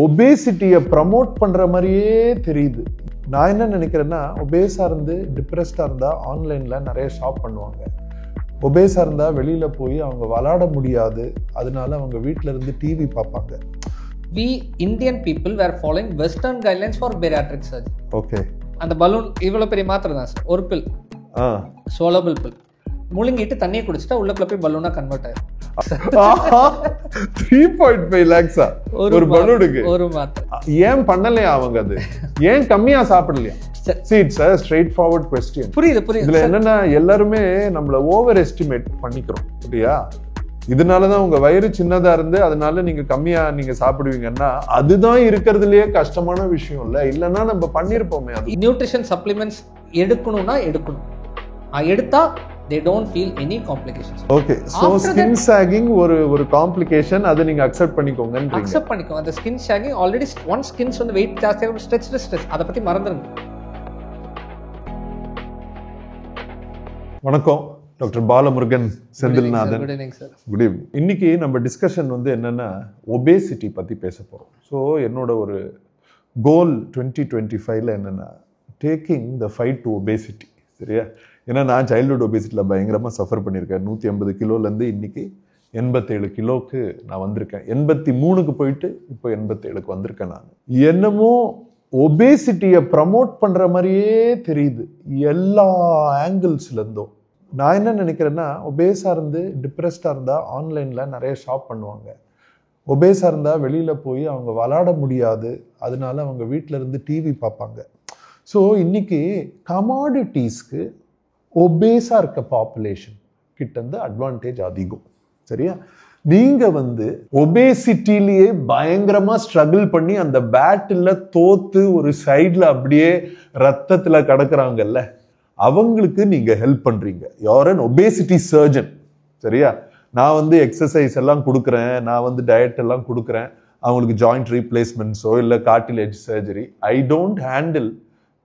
ஒபேசிட்டியை promote பண்ற மாதிரியே தெரியுது. நான் என்ன நினைக்கிறேன்னா, ஒபேஸா இருந்து டிப்ரெஸ்டா இருந்தா ஆன்லைன்ல நிறைய ஷாப் பண்ணுவாங்க. ஒபேஸா இருந்தா வெளியில போய் அவங்க விளையாட முடியாது, அதனால அவங்க வீட்டில இருந்து டிவி பார்ப்பாங்க. We Indian people were following Western guidelines for bariatric surgery. Okay. அந்த பலூன் இவ்வளோ பெரிய மாத்திரை தான் சார், ஒரு பில், சோலபிள் பில், முழுங்கிட்டு தண்ணியை குடிச்சிட்டா உள்ளக்குள்ள போய் பலூனா கன்வெர்ட் ஆயிடும். 3.5 lakhs ஒரு பலூனுக்கு ஒரு மாத்திரை. ஏன் பண்ணலையா அவங்க? அது ஏன் கம்மியா சாப்பிடலையா? See, it's a straightforward question. புரியுது. இதுல என்னன்னா, எல்லாருமே நம்மள ஓவர் எஸ்டிமேட் பண்ணிக்கிறோம், சரியா? இதனாலதான் உங்க வயிறு சின்னதா இருந்து அதனால நீங்க கம்மியா நீங்க சாப்பிடுவீங்கன்னா அதுதான் இருக்கிறதுலயே கஷ்டமான விஷயம் இல்ல. இல்லன்னா நம்ம பண்ணிருப்போமே. அது நியூட்ரிஷன் சப்ளிமெண்ட்ஸ் எடுக்கணும்னா எடுக்கணும், எடுத்தா they don't feel any complications. Okay, so skin sagging ஒரு காம்ப்ளிகேஷன், அதை நீங்க அக்செப்ட் பண்ணிக்கோங்கன்றீங்க. அக்செப்ட் பண்ணிக்கோங்க. அந்த skin sagging already one skins வந்து வெயிட் ஜாஸ்தியா ஸ்ட்ரெச் அதை பத்தி மறந்துருங்க. வணக்கம், doctor Balamurugan Senthilnathan. Good evening sir. Good evening. இன்னைக்கு நம்ம டிஸ்கஷன் வந்து என்னன்னா, ஒபேசிட்டி பத்தி பேச போறோம். ஸோ என்னோட ஒரு கோல் 2025ல என்னன்னா, taking the fight to obesity, சரியா? ஏன்னா நான் சைல்டுஹுட் ஒபேசிட்டியில் பயங்கரமாக சஃபர் பண்ணியிருக்கேன். 150 கிலோலேருந்து இன்னைக்கு 87 கிலோக்கு நான் வந்திருக்கேன். 83க்கு போயிட்டு இப்போ 87க்கு வந்திருக்கேன். நான் என்னமோ ஒபேசிட்டியை ப்ரமோட் பண்ணுற மாதிரியே தெரியுது எல்லா ஆங்கிள்ஸ்லேருந்தும். நான் என்ன நினைக்கிறேன்னா, ஒபேஸாக இருந்து டிப்ரெஸ்டாக இருந்தால் ஆன்லைனில் நிறைய ஷாப் பண்ணுவாங்க. ஒபேஸாக இருந்தால் வெளியில் போய் அவங்க விளையாட முடியாது, அதனால அவங்க வீட்டில் இருந்து டிவி பார்ப்பாங்க. ஸோ இன்னைக்கு கமாடிட்டிஸ்க்கு ஒபேஸாக இருக்க பாப்புலேஷன் கிட்ட இருந்து அட்வான்டேஜ் அதிகம், சரியா? நீங்க வந்து ஒபேசிட்டிலேயே பயங்கரமா ஸ்ட்ரகிள் பண்ணி அந்த பேட்டில் தோத்து ஒரு சைட்ல அப்படியே ரத்தத்துல கிடக்குறாங்கல்ல, அவங்களுக்கு நீங்க ஹெல்ப் பண்றீங்க. யூஆர் அன் ஒபேசிட்டி சர்ஜன், சரியா? நான் வந்து எக்ஸசைஸ் எல்லாம் கொடுக்குறேன், நான் வந்து டயட் எல்லாம் கொடுக்குறேன், அவங்களுக்கு ஜாயிண்ட் ரீப்ளேஸ்மெண்ட்ஸோ இல்லை cartilage surgery. I don't handle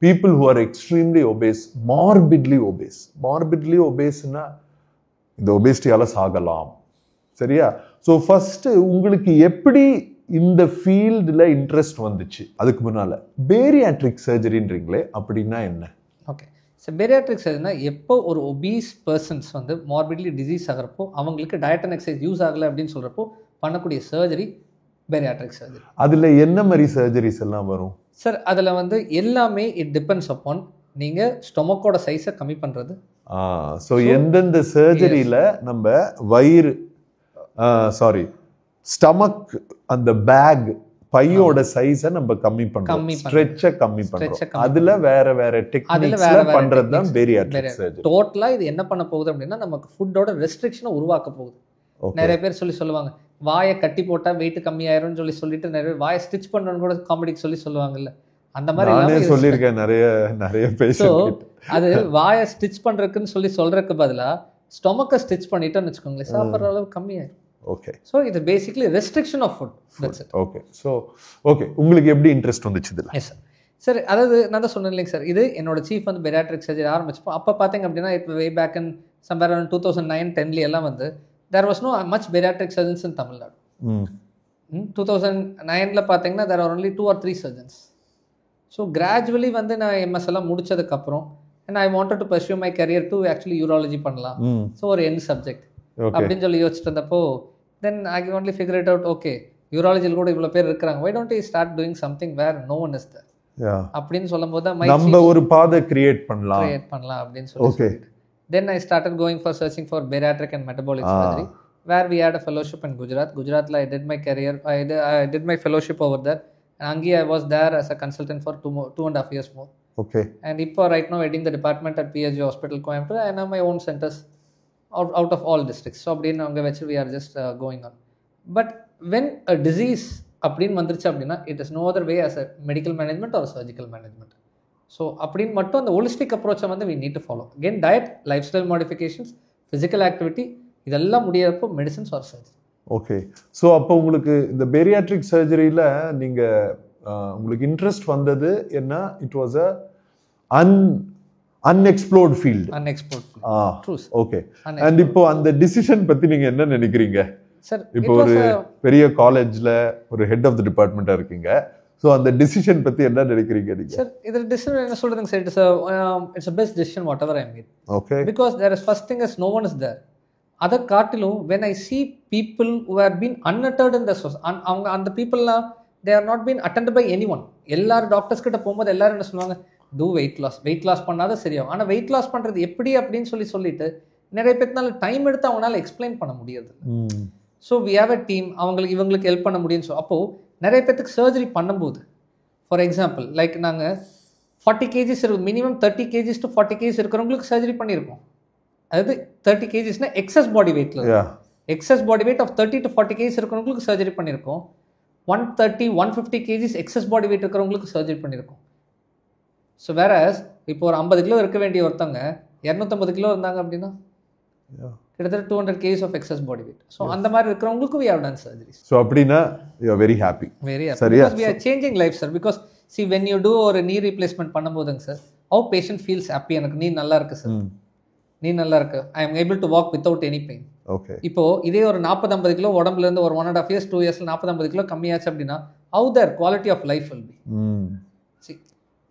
people who are extremely obese, morbidly obese. Morbidly obesena இந்த ஒபேசிட்டியால சாகலாம், சரியா? ஸோ ஃபர்ஸ்ட் உங்களுக்கு எப்படி இந்த ஃபீல்டில் இன்ட்ரெஸ்ட் வந்துச்சு? அதுக்கு முன்னால பேரியாட்ரிக் சர்ஜரின்றீங்களே, அப்படின்னா என்ன? ஓகே, ஸோ பேரியாட்ரிக் சர்ஜரினா எப்போ ஒரு ஒபீஸ் பர்சன்ஸ் வந்து மார்பிட்லி டிசீஸ் ஆகிறப்போ அவங்களுக்கு டயட் அண்ட் எக்ஸசைஸ் யூஸ் ஆகலை அப்படின்னு சொல்கிறப்போ பண்ணக்கூடிய சர்ஜரி பேரியாட்ரிக் சர்ஜரி. அதில் என்ன மாதிரி சர்ஜரிஸ் எல்லாம் வரும் சார்? அதில் வந்து எல்லாமே இட் டிபெண்ட்ஸ் அப்பான் நீங்கள் ஸ்டொமக்கோட சைஸை கம்மி பண்ணுறது. ஸோ எந்தெந்த சர்ஜரியில் நம்ம வயிறு ஸ்டமக் அந்த பேக் பையோட சைஸை நம்ம கம்மி பண்றோம், ஸ்ட்ரெச்சை கம்மி பண்றோம். அதுல வேற வேற டெக்னிக்ஸ்ல பண்றது தான் பேரியாட்ரிக் சர்ஜரி. டோட்டலா இது என்ன பண்ண போகுது அப்படின்னா, நமக்கு ஃபுட்டோட ரெஸ்ட்ரிக்ஷனை உருவாக்க போகுது. நிறைய பேர் சொல்லுவாங்க, வாயை கட்டி போட்டா வெயிட் கம்மியாயிரும்னு சொல்லிட்டு நிறைய பேர் வாயை ஸ்டிச் பண்ணணும்னு கூட காமெடிக்கு சொல்லுவாங்கல்ல, அந்த மாதிரி நானே சொல்லியிருக்கேன் நிறைய பேஷண்ட். அது வாயை ஸ்டிச் பண்றதுக்குன்னு சொல்றதுக்கு பதிலா ஸ்டொமக்கை ஸ்டிச் பண்ணிட்டோம்னு வச்சுக்கோங்களேன், சாப்பிட்ற அளவு கம்மியாயிரும். ஓகே, ஸோ இது basically restriction of food. That's it. Okay, so okay, உங்களுக்கு எப்படி இன்ட்ரெஸ்ட் வந்துச்சு இதில்? Yes sir. சார், அதாவது நான் தான் சொன்னேன் இல்லைங்க சார், இது என்னோட சீஃப் வந்து பேரியாட்ரிக் சர்ஜரி ஆரம்பிச்சப்போ அப்போ பார்த்தீங்க அப்படின்னா, இப்போ வே பேக் இன் சம்பேர் அரௌண்ட் 2009-10 எல்லாம் வந்து there was no much bariatric surgeons in Tamil Nadu. 2009 பார்த்தீங்கன்னா there are only 2 or 3 surgeons. So gradually வந்து நான் எம்எஸ் எல்லாம் முடிச்சதுக்கப்புறம் and I wanted to pursue my career to actually urology பண்ணலாம். So ஒரு end subject அப்படின்னு சொல்லி யோசிச்சுட்டு இருந்தப்போ then I only figured it out, okay, urology கூட இவ்வளோ பேர் இருக்கிறாங்க, why don't I start doing something where no one is there அப்படின்னு சொல்லும் போது தான் நம்ம ஒரு பாதை கிரியேட் பண்ணலாம் அப்படின்னு சொல்லி. Then I started going for searching for bariatric and metabolic surgery, where we had a fellowship in Gujarat. Gujarat I did my career, I did my fellowship over there. And Angi I was there as a consultant for 2.5 years more. Okay. And இப்போ right now heading the department at PSG Hospital Coimbatore. I have my own centers out of all districts. So அப்படின்னு அவங்க வச்சு we are just going on. But when a disease அப்படின்னு வந்துருச்சு அப்படின்னா, it is no other way as a medical management or surgical management. So அப்படின்னு மட்டும் அந்த holistic அப்ரோச்சை வந்து we need to follow. Again, diet, lifestyle modifications, physical activity, இதெல்லாம் முடியறப்போ medicines or surgery. Okay, so அப்போ உங்களுக்கு இந்த பேரியாட்ரிக் சர்ஜரியில் நீங்கள் உங்களுக்கு இன்ட்ரெஸ்ட் வந்தது என்ன? It was a unexplored field. Unexplored. Okay. And இப்போ அந்த டிசிஷன் பற்றி நீங்கள் என்ன நினைக்கிறீங்க? சார் இப்போ ஒரு பெரிய காலேஜ்ல ஒரு ஹெட் ஆஃப் தி டிபார்ட்மெண்டா இருக்கீங்க. ஸோ அந்த டிசிஷன் பத்தி என்ன நினைக்கிறீங்க நீங்க? சார் இது டிசிஷன் என்ன சொல்றதுங்க sir, it's best decision whatever I made. Okay. Because there is first thing is no one is there. அதை காட்டிலும் when I see people who have been unuttered in the society, அவங்க அந்த பீப்புளெலாம் they are not been attended by anyone. எல்லாரும் doctors கிட்ட போகும்போது எல்லாரும் என்ன சொல்லுவாங்க, டூ வெயிட் லாஸ் பண்ணாத சரியாகும். ஆனால் வெயிட் லாஸ் பண்ணுறது எப்படி அப்படின்னு சொல்லிட்டு நிறைய பேர்னால டைம் எடுத்து அவங்களால எக்ஸ்பிளைன் பண்ண முடியாது. So we have a team, இவங்களுக்கு ஹெல்ப் பண்ண முடியும்னு அப்போது நிறைய பேர்த்துக்கு சர்ஜரி பண்ணும்போது, ஃபார் எக்ஸாம்பிள் லைக் நாங்கள் 40 kgs minimum 30 kgs to 40 kgs இருக்கிறவங்களுக்கு சர்ஜரி பண்ணியிருக்கோம். அதாவது 30 kgsனா எக்ஸஸ் பாடி வெயிட்ல, excess body weight of 30 to 40 kgs இருக்கிறவங்களுக்கு சர்ஜரி பண்ணியிருக்கோம். 130-150 kgs எக்ஸஸ் பாடி வெயிட் இருக்கிறவங்களுக்கு சர்ஜரி பண்ணியிருக்கோம். ஸோ வேற இப்போ ஒரு 50 கிலோ இருக்க வேண்டிய ஒருத்தவங்க 250 கிலோ இருந்தாங்க அப்படின்னா கிட்டத்தட்ட 200 kgs of excess body weight. So அந்த மாதிரி இருக்கிறவங்களுக்கு we have done surgeries. So அப்படின்னா you are very happy. சரியா? Because we are changing life, sir. Because see, when you do ஒரு knee replacement பண்ணும்போதுங்க sir, how patient feels happy. எனக்கு நீ நல்லா இருக்கு சார், நீ நல்லா இருக்கு, I am able to walk without any pain. Okay. இப்போ இதே ஒரு 40-50 கிலோ உடம்புல இருந்து ஒரு 1.5 years 2 yearsல 40-50 கிலோ கம்மியாச்சு அப்படின்னா how their quality of life will be. See,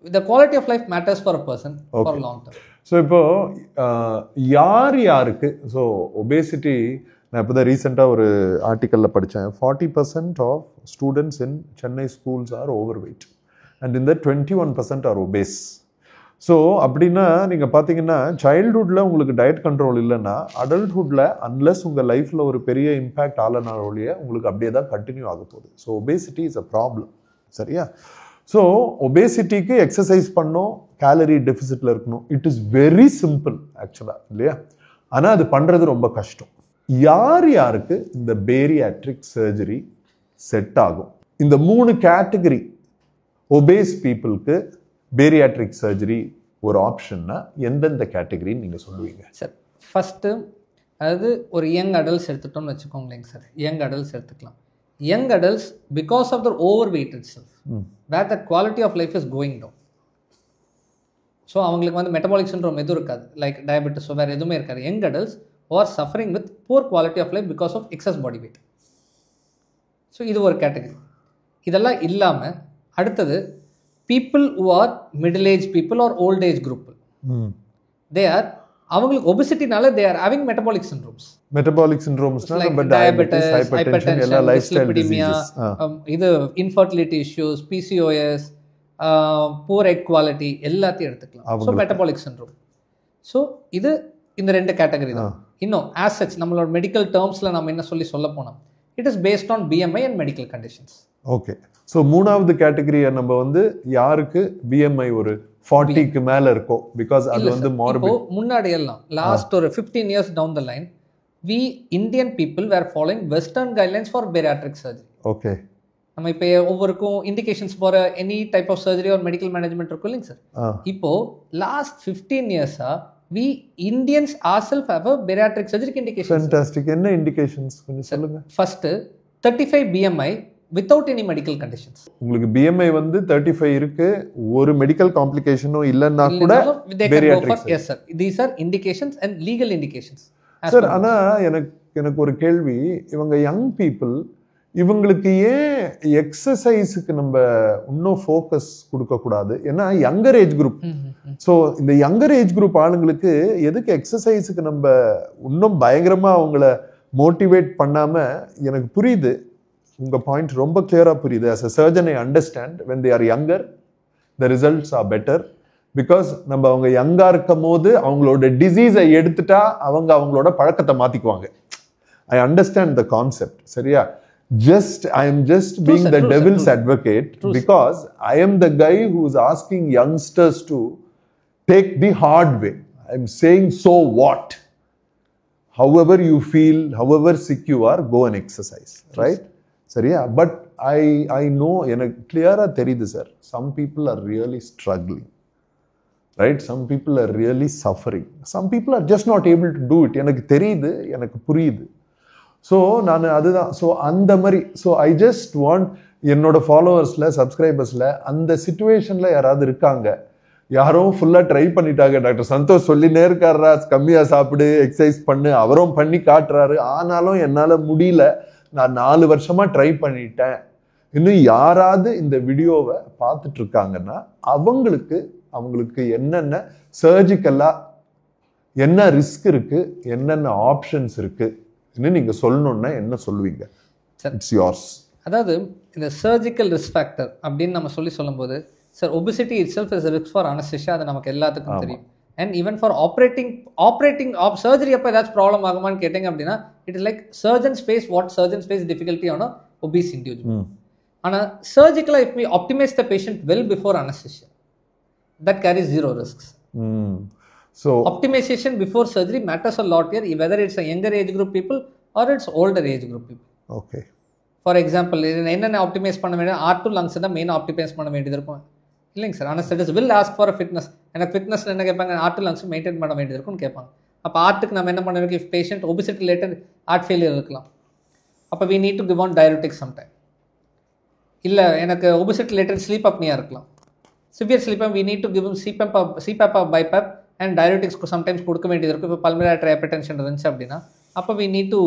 the quality of life matters for a person for long term. So இப்போ யாருக்கு so obesity, நான் இப்போ தான் ரீசெண்டாக ஒரு ஆர்டிக்கலில் படித்தேன், 40% of students in Chennai schools are overweight and இந்த 21% ஆர் ஒபேஸ். ஸோ அப்படின்னா நீங்கள் பார்த்தீங்கன்னா சைல்ட்ஹுட்டில் உங்களுக்கு டயட் கண்ட்ரோல் இல்லைன்னா அடல்ட்ஹுட்டில் அன்லெஸ் உங்கள் லைஃப்பில் ஒரு பெரிய இம்பேக்ட் ஆகலனாலொழிய உங்களுக்கு அப்படியே தான் கண்டினியூ ஆக போகுது. So obesity is a problem. சரியா? ஸோ ஒபேசிட்டிக்கு எக்ஸசைஸ் பண்ணோம், கேலரி டெஃபிசிட்டில் இருக்கணும். இட் இஸ் வெரி சிம்பிள் ஆக்சுவலாக, இல்லையா? ஆனால் அது பண்ணுறது ரொம்ப கஷ்டம். யாருக்கு இந்த பேரியாட்ரிக் சர்ஜரி செட் ஆகும்? இந்த 3 கேட்டகரி ஒபேஸ் பீப்புளுக்கு பேரியாட்ரிக் சர்ஜரி ஒரு ஆப்ஷன்னா எந்தெந்த கேட்டகரின்னு நீங்கள் சொல்லுவீங்க? சார் ஃபஸ்ட்டு அதாவது ஒரு யங் அடல்ட்ஸ் எடுத்துட்டோம்னு வச்சுக்கோங்களேங்க சார். யங் அடல்ட்ஸ் எடுத்துக்கலாம். Young adults because of their over weight itself where the quality of life is going down. So அவங்களுக்கு வந்து மெட்டபாலிக் சிண்ட்ரோம் எதுவும் இருக்காது, லைக் டயபெட்டிஸோ வேறு எதுவுமே இருக்காது. Young adults are suffering with poor quality of life because of excess body weight. So இது ஒரு category. இதெல்லாம் இல்லாமல் அடுத்தது people who are middle age people or old age group. They are அவங்களுக்கு ஒபிசிட்டினால they are having metabolic syndromes. Metabolic syndromes like diabetes, hypertension, எல்லா lifestyle dyslipidemia, இது infertility issues, PCOS, poor egg quality எல்லாத்தையும் எடுத்துக்கலாம். So metabolic syndrome. So இது இந்த 2 category தான். இன்னும் as such நம்மளோட மெடிக்கல் டேர்ம்ஸில் நம்ம என்ன சொல்ல போனோம், it is based on BMI and medical conditions. Okay. So 3வது கேட்டகரியை நம்ம வந்து யாருக்கு BMI ஒரு 40க்கு மேலே இருக்கும், பிகாஸ் அது வந்து மார்பிட். முன்னாடி எல்லாம் லாஸ்ட் ஒரு 15 years down the line we Indian people were following western guidelines for bariatric surgery. Okay. நம்ம இப்போ ஒவ்வொருக்கும் இண்டிகேஷன்ஸ் போகிற எனி டைப் ஆஃப் சர்ஜரி ஒரு மெடிக்கல் மேனேஜ்மெண்ட் இருக்கும் இல்லைங்க சார். இப்போ last 15 years-ஆ we Indians ourselves have a bariatric surgery indication. Fantastic. என்ன indications கொஞ்சம் சொல்லுங்க. First 35 BMI without any medical conditions. உங்களுக்கு BMI வந்து 35 இருக்கு, ஒரு மெடிக்கல் காம்ப்ளிகேஷனும் இல்லைன்னா கூட bariatric. Yes sir, these are indications and legal indications. Sir ஆனா எனக்கு ஒரு கேள்வி, இவங்க யங் பீப்புள், இவங்களுக்கு ஏன் எக்ஸசைஸுக்கு நம்ம இன்னும் ஃபோக்கஸ் கொடுக்கக்கூடாது? ஏன்னா யங்கர் ஏஜ் குரூப். ஸோ இந்த யங்கர் ஏஜ் குரூப் ஆளுங்களுக்கு எதுக்கு எக்ஸசைஸுக்கு நம்ம இன்னும் பயங்கரமாக அவங்கள மோட்டிவேட் பண்ணாமல்? எனக்கு புரியுது உங்கள் பாயிண்ட், ரொம்ப கிளியராக புரியுது. As a surgeon I understand when they are younger the results are better because நம்ம அவங்க யங்காக இருக்கும் போது அவங்களோட டிசீஸை எடுத்துட்டா அவங்களோட பழக்கத்தை மாற்றிக்குவாங்க. I understand the concept. சரியா? I am just being the devil's advocate because I am the guy who is asking youngsters to take the hard way. I am saying, so what? However you feel, however sick you are, go and exercise. Right? சரியா? But I know, எனக்கு clear-ஆ தெரியுது sir, some people are really struggling. Right? Some people are really suffering. Some people are just not able to do it. எனக்கு தெரியுது, எனக்கு புரியுது. So நான் அதுதான். So அந்த மாதிரி, ஸோ ஐ ஜஸ்ட் வாண்ட் என்னோட ஃபாலோவர்ஸில் சப்ஸ்கிரைபர்ஸில் அந்த சிச்சுவேஷனில் யாராவது இருக்காங்க, யாரோ ஃபுல்லா ட்ரை பண்ணிட்டாங்க, டாக்டர் சந்தோஷ் சொல்லினே இருக்காரா கம்மியா சாப்பிடு, எக்ஸசைஸ் பண்ணு, அவரும் பண்ணி காட்டுறாரு, ஆனாலும் என்னால முடியல, நான் 4 வருஷமா ட்ரை பண்ணிட்டேன். இன்னும் யாராவது இந்த வீடியோவை பார்த்துட்டு இருக்காங்கன்னா அவங்களுக்கு என்னென்ன சர்ஜிக்கலா என்ன ரிஸ்க் இருக்கு, என்னென்ன ஆப்ஷன்ஸ் இருக்கு இன்னும் நீங்க சொல்லணும்னா என்ன சொல்லுவீங்க? It's yours. அதாவது இந்த சர்ஜிக்கல் ரிஸ்க் ஃபேக்டர் அப்படின்னு நம்ம சொல்லும்போது sir, obesity itself is risk for anaesthesia, அது நமக்கு எல்லாத்துக்கும் தெரியும். And even for operating surgery அப்போ ஏதாச்சும் ப்ராப்ளம் ஆகுமான்னு கேட்டிங்க அப்படின்னா it is like surgeons face difficulty ஆன ஒபீஸ் இண்டிவிஜுவல். ஆனால் சர்ஜிக்கலாக if we optimise the patient well before anaesthesia, that carries 0 risks. So optimization before surgery matters a lot here, whether it's a younger age group people or it's older age group people. Okay. For example, என்னென்ன optimise பண்ண வேண்டிய R2 lungs தான் main optimise பண்ண வேண்டியது இருக்கும் இல்லைங்க sir. Anaesthetist will ask for a fitness. எனக்கு fitness என்ன கேட்பாங்க, R2 lungs மெயின்டைன் பண்ண வேண்டியது இருக்கும்னு கேட்பாங்க. அப்போ ஆர்ட்டுக்கு நம்ம என்ன பண்ண வேண்டிய, if patient obesity related heart failure இருக்கலாம், அப்போ we need to give on diuretics sometime. இல்லை எனக்கு ஒபிசிட்டி ரிலேட்டட் ஸ்லீப் அப்னியா இருக்கலாம், severe sleep we need to give him CPAP or BiPAP and diuretics sometimes கொடுக்க வேண்டியது இருக்கும். இப்போ pulmonary artery hypertension இருந்துச்சு அப்படின்னா அப்போ we need to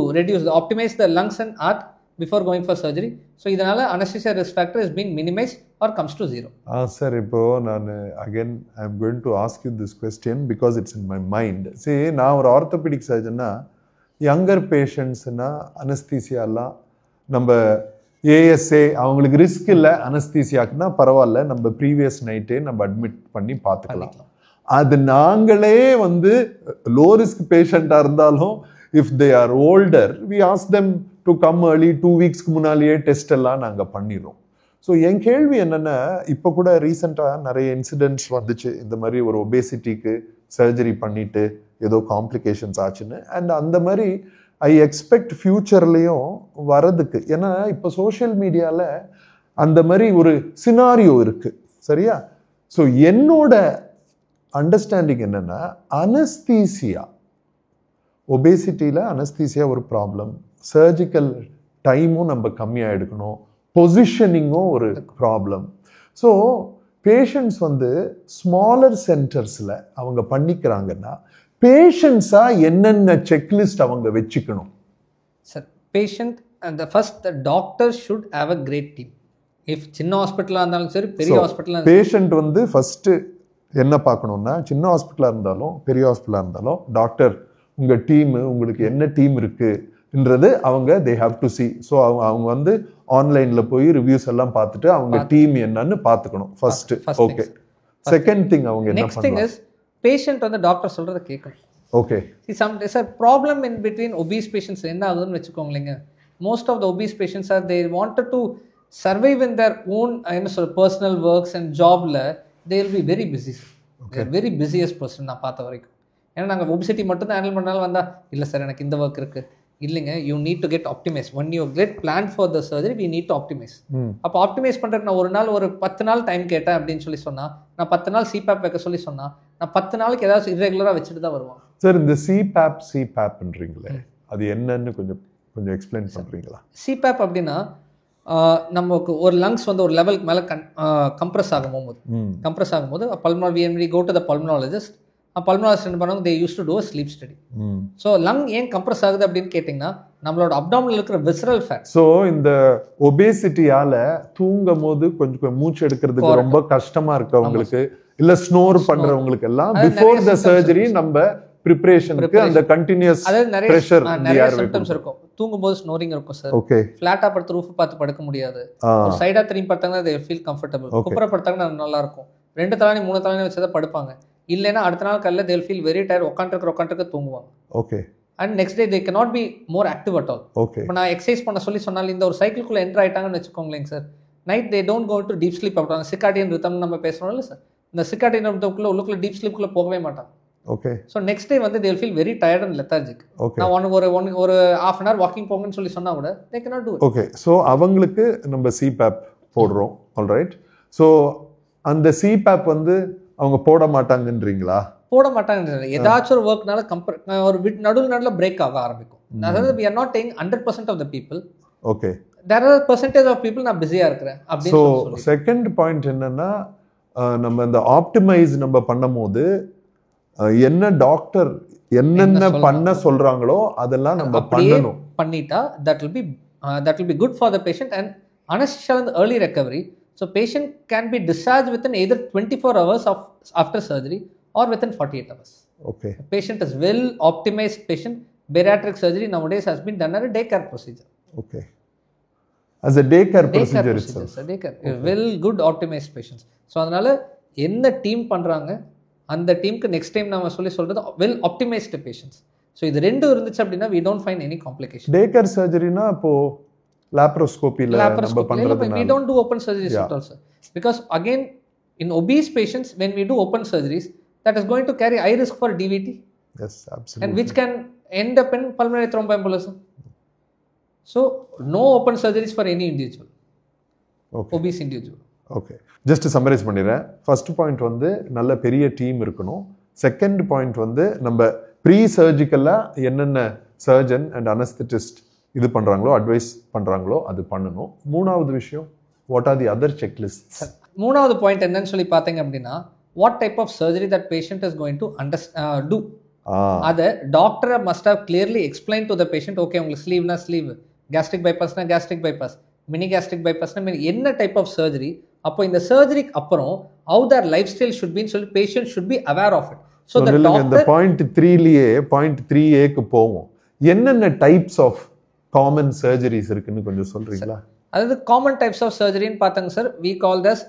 optimize the lungs and heart before going for surgery. So இதனால் anesthesia risk factor is being minimized or comes to 0. Sir, இப்போ நான் again I am going to ask you this question because it's in my mind. See, நான் ஒரு orthopaedic சர்ஜன்னா younger பேஷண்ட்ஸ்னா அனஸ்தீசியாலாம் நம்ம ASA அவங்களுக்கு risk இல்லை, அனஸ்தீசியாக்குன்னா பரவாயில்ல, நம்ம ப்ரீவியஸ் நைட்டே நம்ம அட்மிட் பண்ணி பார்த்துக்கலாம். அது நாங்களே லோ ரிஸ்க் பேஷண்ட்டாக இருந்தாலும் if they are older we ask them to come early, 2 வீக்ஸ்க்கு முன்னாலேயே டெஸ்ட் எல்லாம் நாங்கள் பண்ணிடுறோம். ஸோ என் கேள்வி என்னென்னா, இப்போ கூட ரீசெண்டாக நிறைய இன்சிடென்ட்ஸ் வந்துச்சு, இந்த மாதிரி ஒரு ஒபேசிட்டிக்கு சர்ஜரி பண்ணிட்டு ஏதோ காம்ப்ளிகேஷன்ஸ் ஆச்சுன்னு. அண்ட் அந்த மாதிரி ஐ எக்ஸ்பெக்ட் ஃப்யூச்சர்லேயும் வரதுக்கு. ஏன்னா இப்போ சோஷியல் மீடியாவில் அந்த மாதிரி ஒரு சினாரியோ இருக்குது, சரியா? ஸோ என்னோட அண்டர்ஸ்டாண்டிங் என்னென்னா, அனஸ்தீசியா ஒபேசிட்டியில் அனஸ்தீசியா ஒரு ப்ராப்ளம், சர்ஜிக்கல் டைமும் நம்ம கம்மியாக எடுக்கணும், பொசிஷனிங்கும் ஒரு ப்ராப்ளம். ஸோ பேஷண்ட்ஸ் ஸ்மாலர் சென்டர்ஸில் அவங்க பண்ணிக்கிறாங்கன்னா பேஷண்ட்ஸாக என்னென்ன செக்லிஸ்ட் அவங்க வச்சுக்கணும்? சார், பேஷண்ட் அந்த first doctor should have a great team. If சின்ன ஹாஸ்பிட்டலாக இருந்தாலும் சரி, பெரிய ஹாஸ்பிட்டலாக பேஷண்ட் ஃபர்ஸ்ட் என்ன பார்க்கணும்னா, சின்ன ஹாஸ்பிட்டலாக இருந்தாலும் பெரிய ஹாஸ்பிட்டலாக இருந்தாலும் டாக்டர் உங்கள் டீமு, உங்களுக்கு என்ன டீம் இருக்குன்றது அவங்க they have to C. So அவங்க ஆன்லைனில் போய் ரிவ்யூஸ் எல்லாம் பார்த்துட்டு அவங்க டீம் என்னன்னு பார்த்துக்கணும் ஃபர்ஸ்ட். ஓகே. செகண்ட் திங் அவங்க என்ன பண்ணணும், பேஷண்ட் டாக்டர் சொல்கிறத கேட்கணும். Okay. Sir, problem in between obese patients என்ன ஆகுதுன்னு வச்சுக்கோங்களேங்க. Most of the obese patients are they wanted to survive in their own personal works and ஜாப்ல they will be very busy. They are very busiest person நான் பார்த்த வரைக்கும். ஏன்னா நாங்கள் obesity மட்டும் தான் ஹேண்டில் பண்ணாலும் இல்லை சார் எனக்கு இந்த ஒர்க் இருக்குது, இல்லைங்க, you need to get optimise. When you get plan for the surgery we need to optimise. அப்போ ஆப்டிமைஸ் பண்ணுறதுக்கு நான் ஒரு 10 நாள் டைம் கேட்டேன் அப்படின்னு சொன்னால், நான் 10 நாள் சிபேப் வைக்க சொன்னால் நான் 10 நாளுக்கு ஏதாவது இரெகுலராக வச்சுட்டு தான் வருவான். சார், இந்த சிபேப்ன்றீங்களே அது என்னன்னு கொஞ்சம் எக்ஸ்பிளைன் பண்ணுறீங்களா? சிபேப் அப்படின்னா நமக்கு ஒரு லங்ஸ் ஒரு லெவலுக்கு மேலே கம்ப்ரெஸ் ஆகும்போது pulmonology go to the pulmonologist. Pulmonologist என்ன பண்ணுவாங்க, they use to do sleep study. So lung ஏன் கம்ப்ரெஸ் ஆகுது அப்படின்னு கேட்டிங்கன்னா, நம்மளோட அப்டாமினல் இருக்கிற விசரல் ஃபேட். ஸோ இந்த ஒபேசிட்டியால தூங்கும் போது கொஞ்சம் மூச்சு எடுக்கிறதுக்கு ரொம்ப கஷ்டமா இருக்கு அவங்களுக்கு, இல்ல ஸ்னோர் பண்றவங்களுக்கு எல்லாம் பிஃபோர் த சர்ஜரி நம்ம ப்ரிப்பரேஷனுக்கு அந்த கண்டினியூஸ் பிரஷர் நிறைய சிம்டம்ஸ் இருக்கும். தூங்கும்போது ஸ்னோரிங் இருக்கும் சார். ஓகே. ஃபிளாட்டா படுத்து ரூஃப் பார்த்து படுக்க முடியாது. ஒரு சைடா திரும்பி படுத்தாங்கன்னா they feel comfortable. குப்புற படுத்தாங்கன்னா நல்லா இருக்கும். 2 தலாணி 3 தலாணி வச்சத படுப்பாங்க. இல்லைன்னா அடுத்த நாள் காலையில they will feel very tired. உட்காந்துருக்க தூங்குவாங்க. Okay. And next day they cannot be more active at all. Okay. இப்போ நான் எக்ஸசைஸ் பண்ண சொன்னாலும் இந்த ஒரு சைக்கிள்குள்ள என்டர் ஆயிட்டாங்கன்னு வச்சுக்கோங்களேன் sir, night they don't go into deep sleep. அப்படின்னா சிக்கார்டியன் ரிதம் நம்ம பேசுறோம்ல சார், இந்த சிக்கார்டியன் ரிதம்க்குள்ள உள்ளுக்குள்ள டீப் ஸ்லீப்குள்ள போகவே மாட்டாங்க. Okay. So next day they will feel very tired and lethargic. நான் ஒரு half an hour வாக்கிங் போங்கன்னு சொன்னா கூட they cannot do it. Okay. So அவங்களுக்கு நம்ம சிபேப் போடுறோம். ஆல்ரைட். ஸோ அந்த சிபேப் அவங்க போட மாட்டாங்கன்றீங்களா? போட மாட்டாங்க. ஏதாச்சும் ஒரு ஒர்க்னால ஒரு நடுவில் பிரேக் ஆக ஆரம்பிக்கும். அதாவது we are not saying 100% of the people. Okay. there are percentage of people நான் பிஸியா இருக்கிறேன் அப்படின்னு. ஸோ செகண்ட் பாயிண்ட் என்னன்னா, நம்ம இந்த ஆப்டிமைஸ் நம்ம பண்ணும்போது என்ன டாக்டர் என்னென்ன பண்ண சொல்றாங்களோ அதெல்லாம் நம்ம பண்ணணும். பண்ணிட்டா that will be good for the patient and anesthesia and early recovery. So patient can be discharged within either 24 hours after surgery or within 48 hours. Okay. The patient is well optimized patient. Bariatric surgery nowadays has been done as a day care procedure. Okay. As a day care procedure itself. Day care. Well good optimized patients. So அதனால என்ன team பண்றாங்க அந்த டீமுக்கு next time நாம சொல்றது well optimised patients. So இது ரெண்டும் இருந்துச்சு அப்படின்னா we don't find any complication. Day care சர்ஜரினா அப்போ லாப்ரோஸ்கோபில நம்ம பண்றது we don't do open surgeries at all, sir. Because again in obese patients when we do open surgeries that is going to carry high risk for DVT. Yes, absolutely. And which can end up in pulmonary thromboembolism. So no open surgeries for any individual. Okay. Obese individual. Okay, just summarise பண்ணிடுறேன். First point வந்து நல்ல பெரிய team இருக்கணும். Second point வந்து நம்ம pre சர்ஜிக்கலாக என்னென்ன surgeon and anaesthetist இது பண்ணுறாங்களோ அட்வைஸ் பண்ணுறாங்களோ அது பண்ணணும். மூணாவது விஷயம், what are the other checklist? மூணாவது பாயிண்ட் என்னன்னு சொல்லி பார்த்தீங்க அப்படின்னா what type of surgery that patient is going to do. அதை doctor must have clearly explain to the patient. Okay, உங்களுக்கு ஸ்லீவ்னா ஸ்லீவ், கேஸ்ட்ரிக் பைபாஸ்னா கேஸ்ட்ரிக் பைபாஸ், மினி கேஸ்ட்ரிக் பைபாஸ்னா என்ன டைப் ஆஃப் சர்ஜரி. அப்போ இந்த சர்ஜரிக்கு அப்புறம் how their lifestyle should be சொல்லி patient should be aware of it. So the doctor இந்த பாயிண்ட் 3லயே பாயிண்ட் 3A போவோம். என்னென்ன டைப்ஸ் ஆஃப் காமன் சர்ஜரிஸ் இருக்குன்னு கொஞ்சம் சொல்றீங்களா? அதாவது காமன் டைப்ஸ் ஆஃப் சர்ஜரின்னு பார்த்தாங்க சார், we call this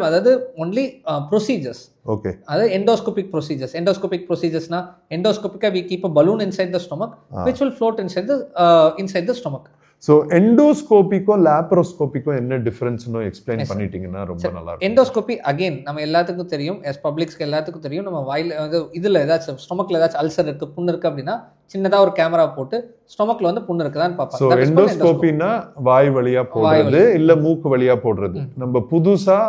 அதாவது ஒன்லி ப்ரொசீஜர்ஸ். ஓகே, அதாவது எண்டோஸ்கோபிக் ப்ரொசீஜர்ஸ். எண்டோஸ்கோபிக் ப்ரொசீஜர்ஸ்னா எண்டோஸ்கோபிக்கா we keep a balloon inside the stomach which will float inside the stomach. So எண்டோஸ்கோபிக்கும் லேப்ரோஸ்கோபிக்கும் என்ன டிஃபரன்ஸ்னு எக்ஸ்பிளைன் பண்ணிட்டீங்கன்னா ரொம்ப நல்லா இருக்கும். எண்டோஸ்கோபி அகைன் நம்ம எல்லாத்துக்கும் தெரியும், பப்ளிக்ஸ்க்கு எல்லாத்துக்கும் தெரியும். நம்ம வாயில வந்து இதில் ஏதாச்சும் ஸ்டொமக்கில் ஏதாச்சும் அல்சர் இருக்கு, புண்ணு இருக்கு அப்படின்னா சின்னதாக ஒரு கேமரா போட்டு ஸ்டொமக்கில் வந்து புண்ணு இருக்குதான்னு பார்ப்பாங்க. ஸோ எண்டோஸ்கோபின்னா வாய் வழியா போடுறது இல்லை மூக்கு வழியா போடுறது. நம்ம புதுசா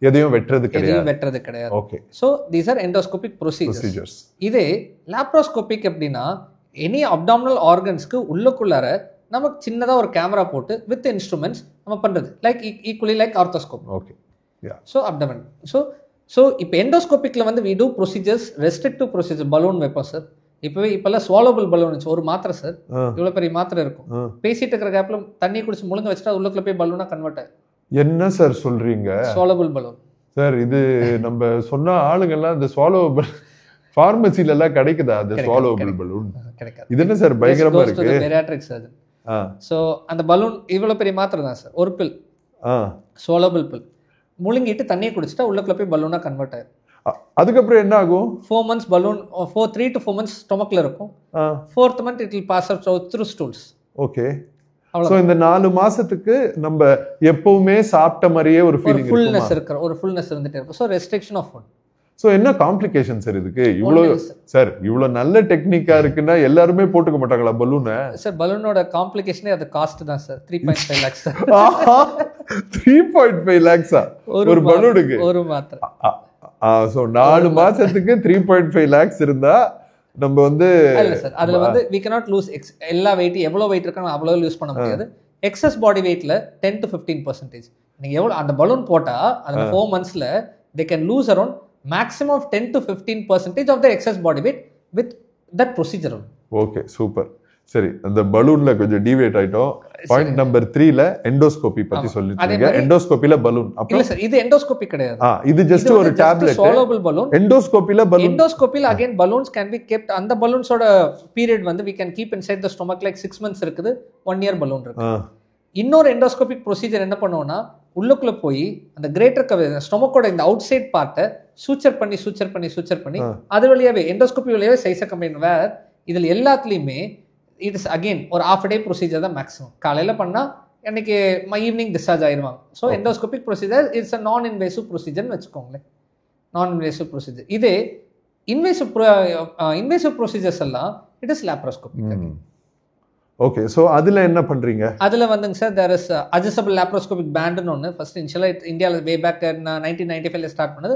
எதையும் வெட்டுறது கிடையாது. Okay, so these are endoscopic procedures. இதே லாப்ரோஸ்கோபிக் எப்படின்னா எனி அப்டாமினல் ஆர்கன்ஸ்க்கு உள்ளுக்குள்ளார நமக்கு சின்னதாக ஒரு கேமரா போட்டு வித் இன்ஸ்ட்ருமெண்ட்ஸ் நம்ம பண்ணுறது like equally like arthroscope. Okay, so abdomen. So இப்போ எண்டோஸ்கோபிக்கில் வந்து we do procedures restrictive procedure. Balloon வைப்போம் சார். இப்போல்லாம் ஸ்வாலோபிள் பலூன் இருந்துச்சு, ஒரு மாத்திரை சார், இவ்வளோ பெரிய மாத்திரை இருக்கும். பேசிட்டு இருக்கிற கேப்ல தண்ணி குடிச்சு முழுங்க வச்சுட்டா உள்ளுக்குள்ள போய் பலூனா கன்வெர்ட் ஆகும். என்ன சார் சொல்றீங்க? ஸ்வாலோபிள் பலூன் சார். இது நம்ம சொன்ன ஆளுங்கெல்லாம் இந்த ஸ்வாலோபிள் ஃபார்மசில எல்லாம் கிடைக்குதா? அந்த ஸ்வாலோபிள் பலூன் கிடைக்காது. இது என்ன சார் பயங்கரமா இருக்கு? Bariatric surgeon. ஸோ அந்த பலூன் இவ்வளோ பெரிய மாத்திரை தான் சார், ஒரு பில், ஸ்வாலோபிள் பில். முழுங்கிட்டு தண்ணியை குடிச்சிட்டா உள்ளுக்குள்ள போய் பலூனா கன்வெர்ட் ஆகும். அதுக்கப்புறம் என்ன ஆகும்? 4 months பலூன் 3 to 4 months ஸ்டொமக்ல இருக்கும். 4th month it will pass out through stools. Okay, so இந்த 4 மாசத்துக்கு நம்ம எப்பவுமே சாப்பிட்ட மாதிரியே ஒரு ஃபீலிங் இருக்கும், ஒரு ஃபுல்னஸ் இருந்துட்டே இருக்கும். So restriction of food. So என்ன காம்ப்ளிகேஷன் சார் இதுக்கு? இவ்வளவு நல்ல டெக்னிக்கா இருக்குன்னா எல்லாருமே போட்டுக்க மாட்டாங்களா பலூனை? சார் பலூனோட காம்ப்ளிகேஷனே அது காஸ்ட் தான் சார். 3.5 lakhs. 3.5 lakhs ஒரு பலூனுக்கு ஒரு மாத்திரை. சோ 4 மாசத்துக்கு 3.5 lakhs இருந்தா நம்ம வந்து இல்ல சார், அதுல வந்து we cannot lose எல்லா weight, எவ்வளவு weight இருக்கானோ அவ்வளவு லூஸ் பண்ண முடியாது. எக்ஸஸ் பாடி வெயிட்ல 10 to 15%. நீங்க எவ்வளவு அந்த பலூன் போட்டா அந்த 4 monthsல they can lose around maximum of 10 to 15% of their excess body weight with that procedure. Okay, super. சரி, அந்த பலூன்ல கொஞ்சம் டிவியேட் ஆயிட்டோம். பாயிண்ட் நம்பர் 3ல எண்டோஸ்கோபி பத்தி சொல்லிட்டீங்க. எண்டோஸ்கோபில பலூன் இல்ல சார், இது எண்டோஸ்கோபி கிடையாது. இது ஜஸ்ட் ஒரு டேப்லெட், swallowable balloon. எண்டோஸ்கோபில பலூன். எண்டோஸ்கோபில again balloons can be kept. அந்த பலூன்ஸோட பீரியட் வந்து we can keep inside the stomach like 6 months இருக்குது, 1 year பலூன் இருக்கு. இன்னொரு எண்டோஸ்கோபிக் ப்ரொசீஜர் என்ன பண்ணுவோம்னா உள்ளுக்குள்ள போய் அந்த கிரேட்டர் ஸ்டொமக்கோட இந்த அவுட் சைட் பார்ட்டை சூச்சர் பண்ணி அது வழியாவே எண்டோஸ்கோபி வழியாவே சைஸை கம்பைன். வேர் இதில் எல்லாத்துலேயுமே இட் இஸ் அகெயின் ஒரு half a day ப்ரொசீஜர் தான் மேக்ஸிமம். காலையில் பண்ணால் அன்னைக்கு ஈவினிங் டிஸ்சார்ஜ் ஆயிடுவாங்க. So endoscopic procedure it's a non invasive ப்ரொசீஜர்னு வச்சுக்கோங்களேன். Non invasive procedure. இதே இன்வேசிவ் ப்ரொசீஜர்ஸ் எல்லாம் it is laparoscopic. Okay, so அதில் என்ன பண்ணுறீங்க? அதில் வந்துங்க sir, there is adjustable laparoscopic பேண்டுன்னு ஒன்று ஃபர்ஸ்ட் இனிஷியலாக இந்தியாவில் வே பேக் 1995 ஸ்டார்ட் பண்ணது.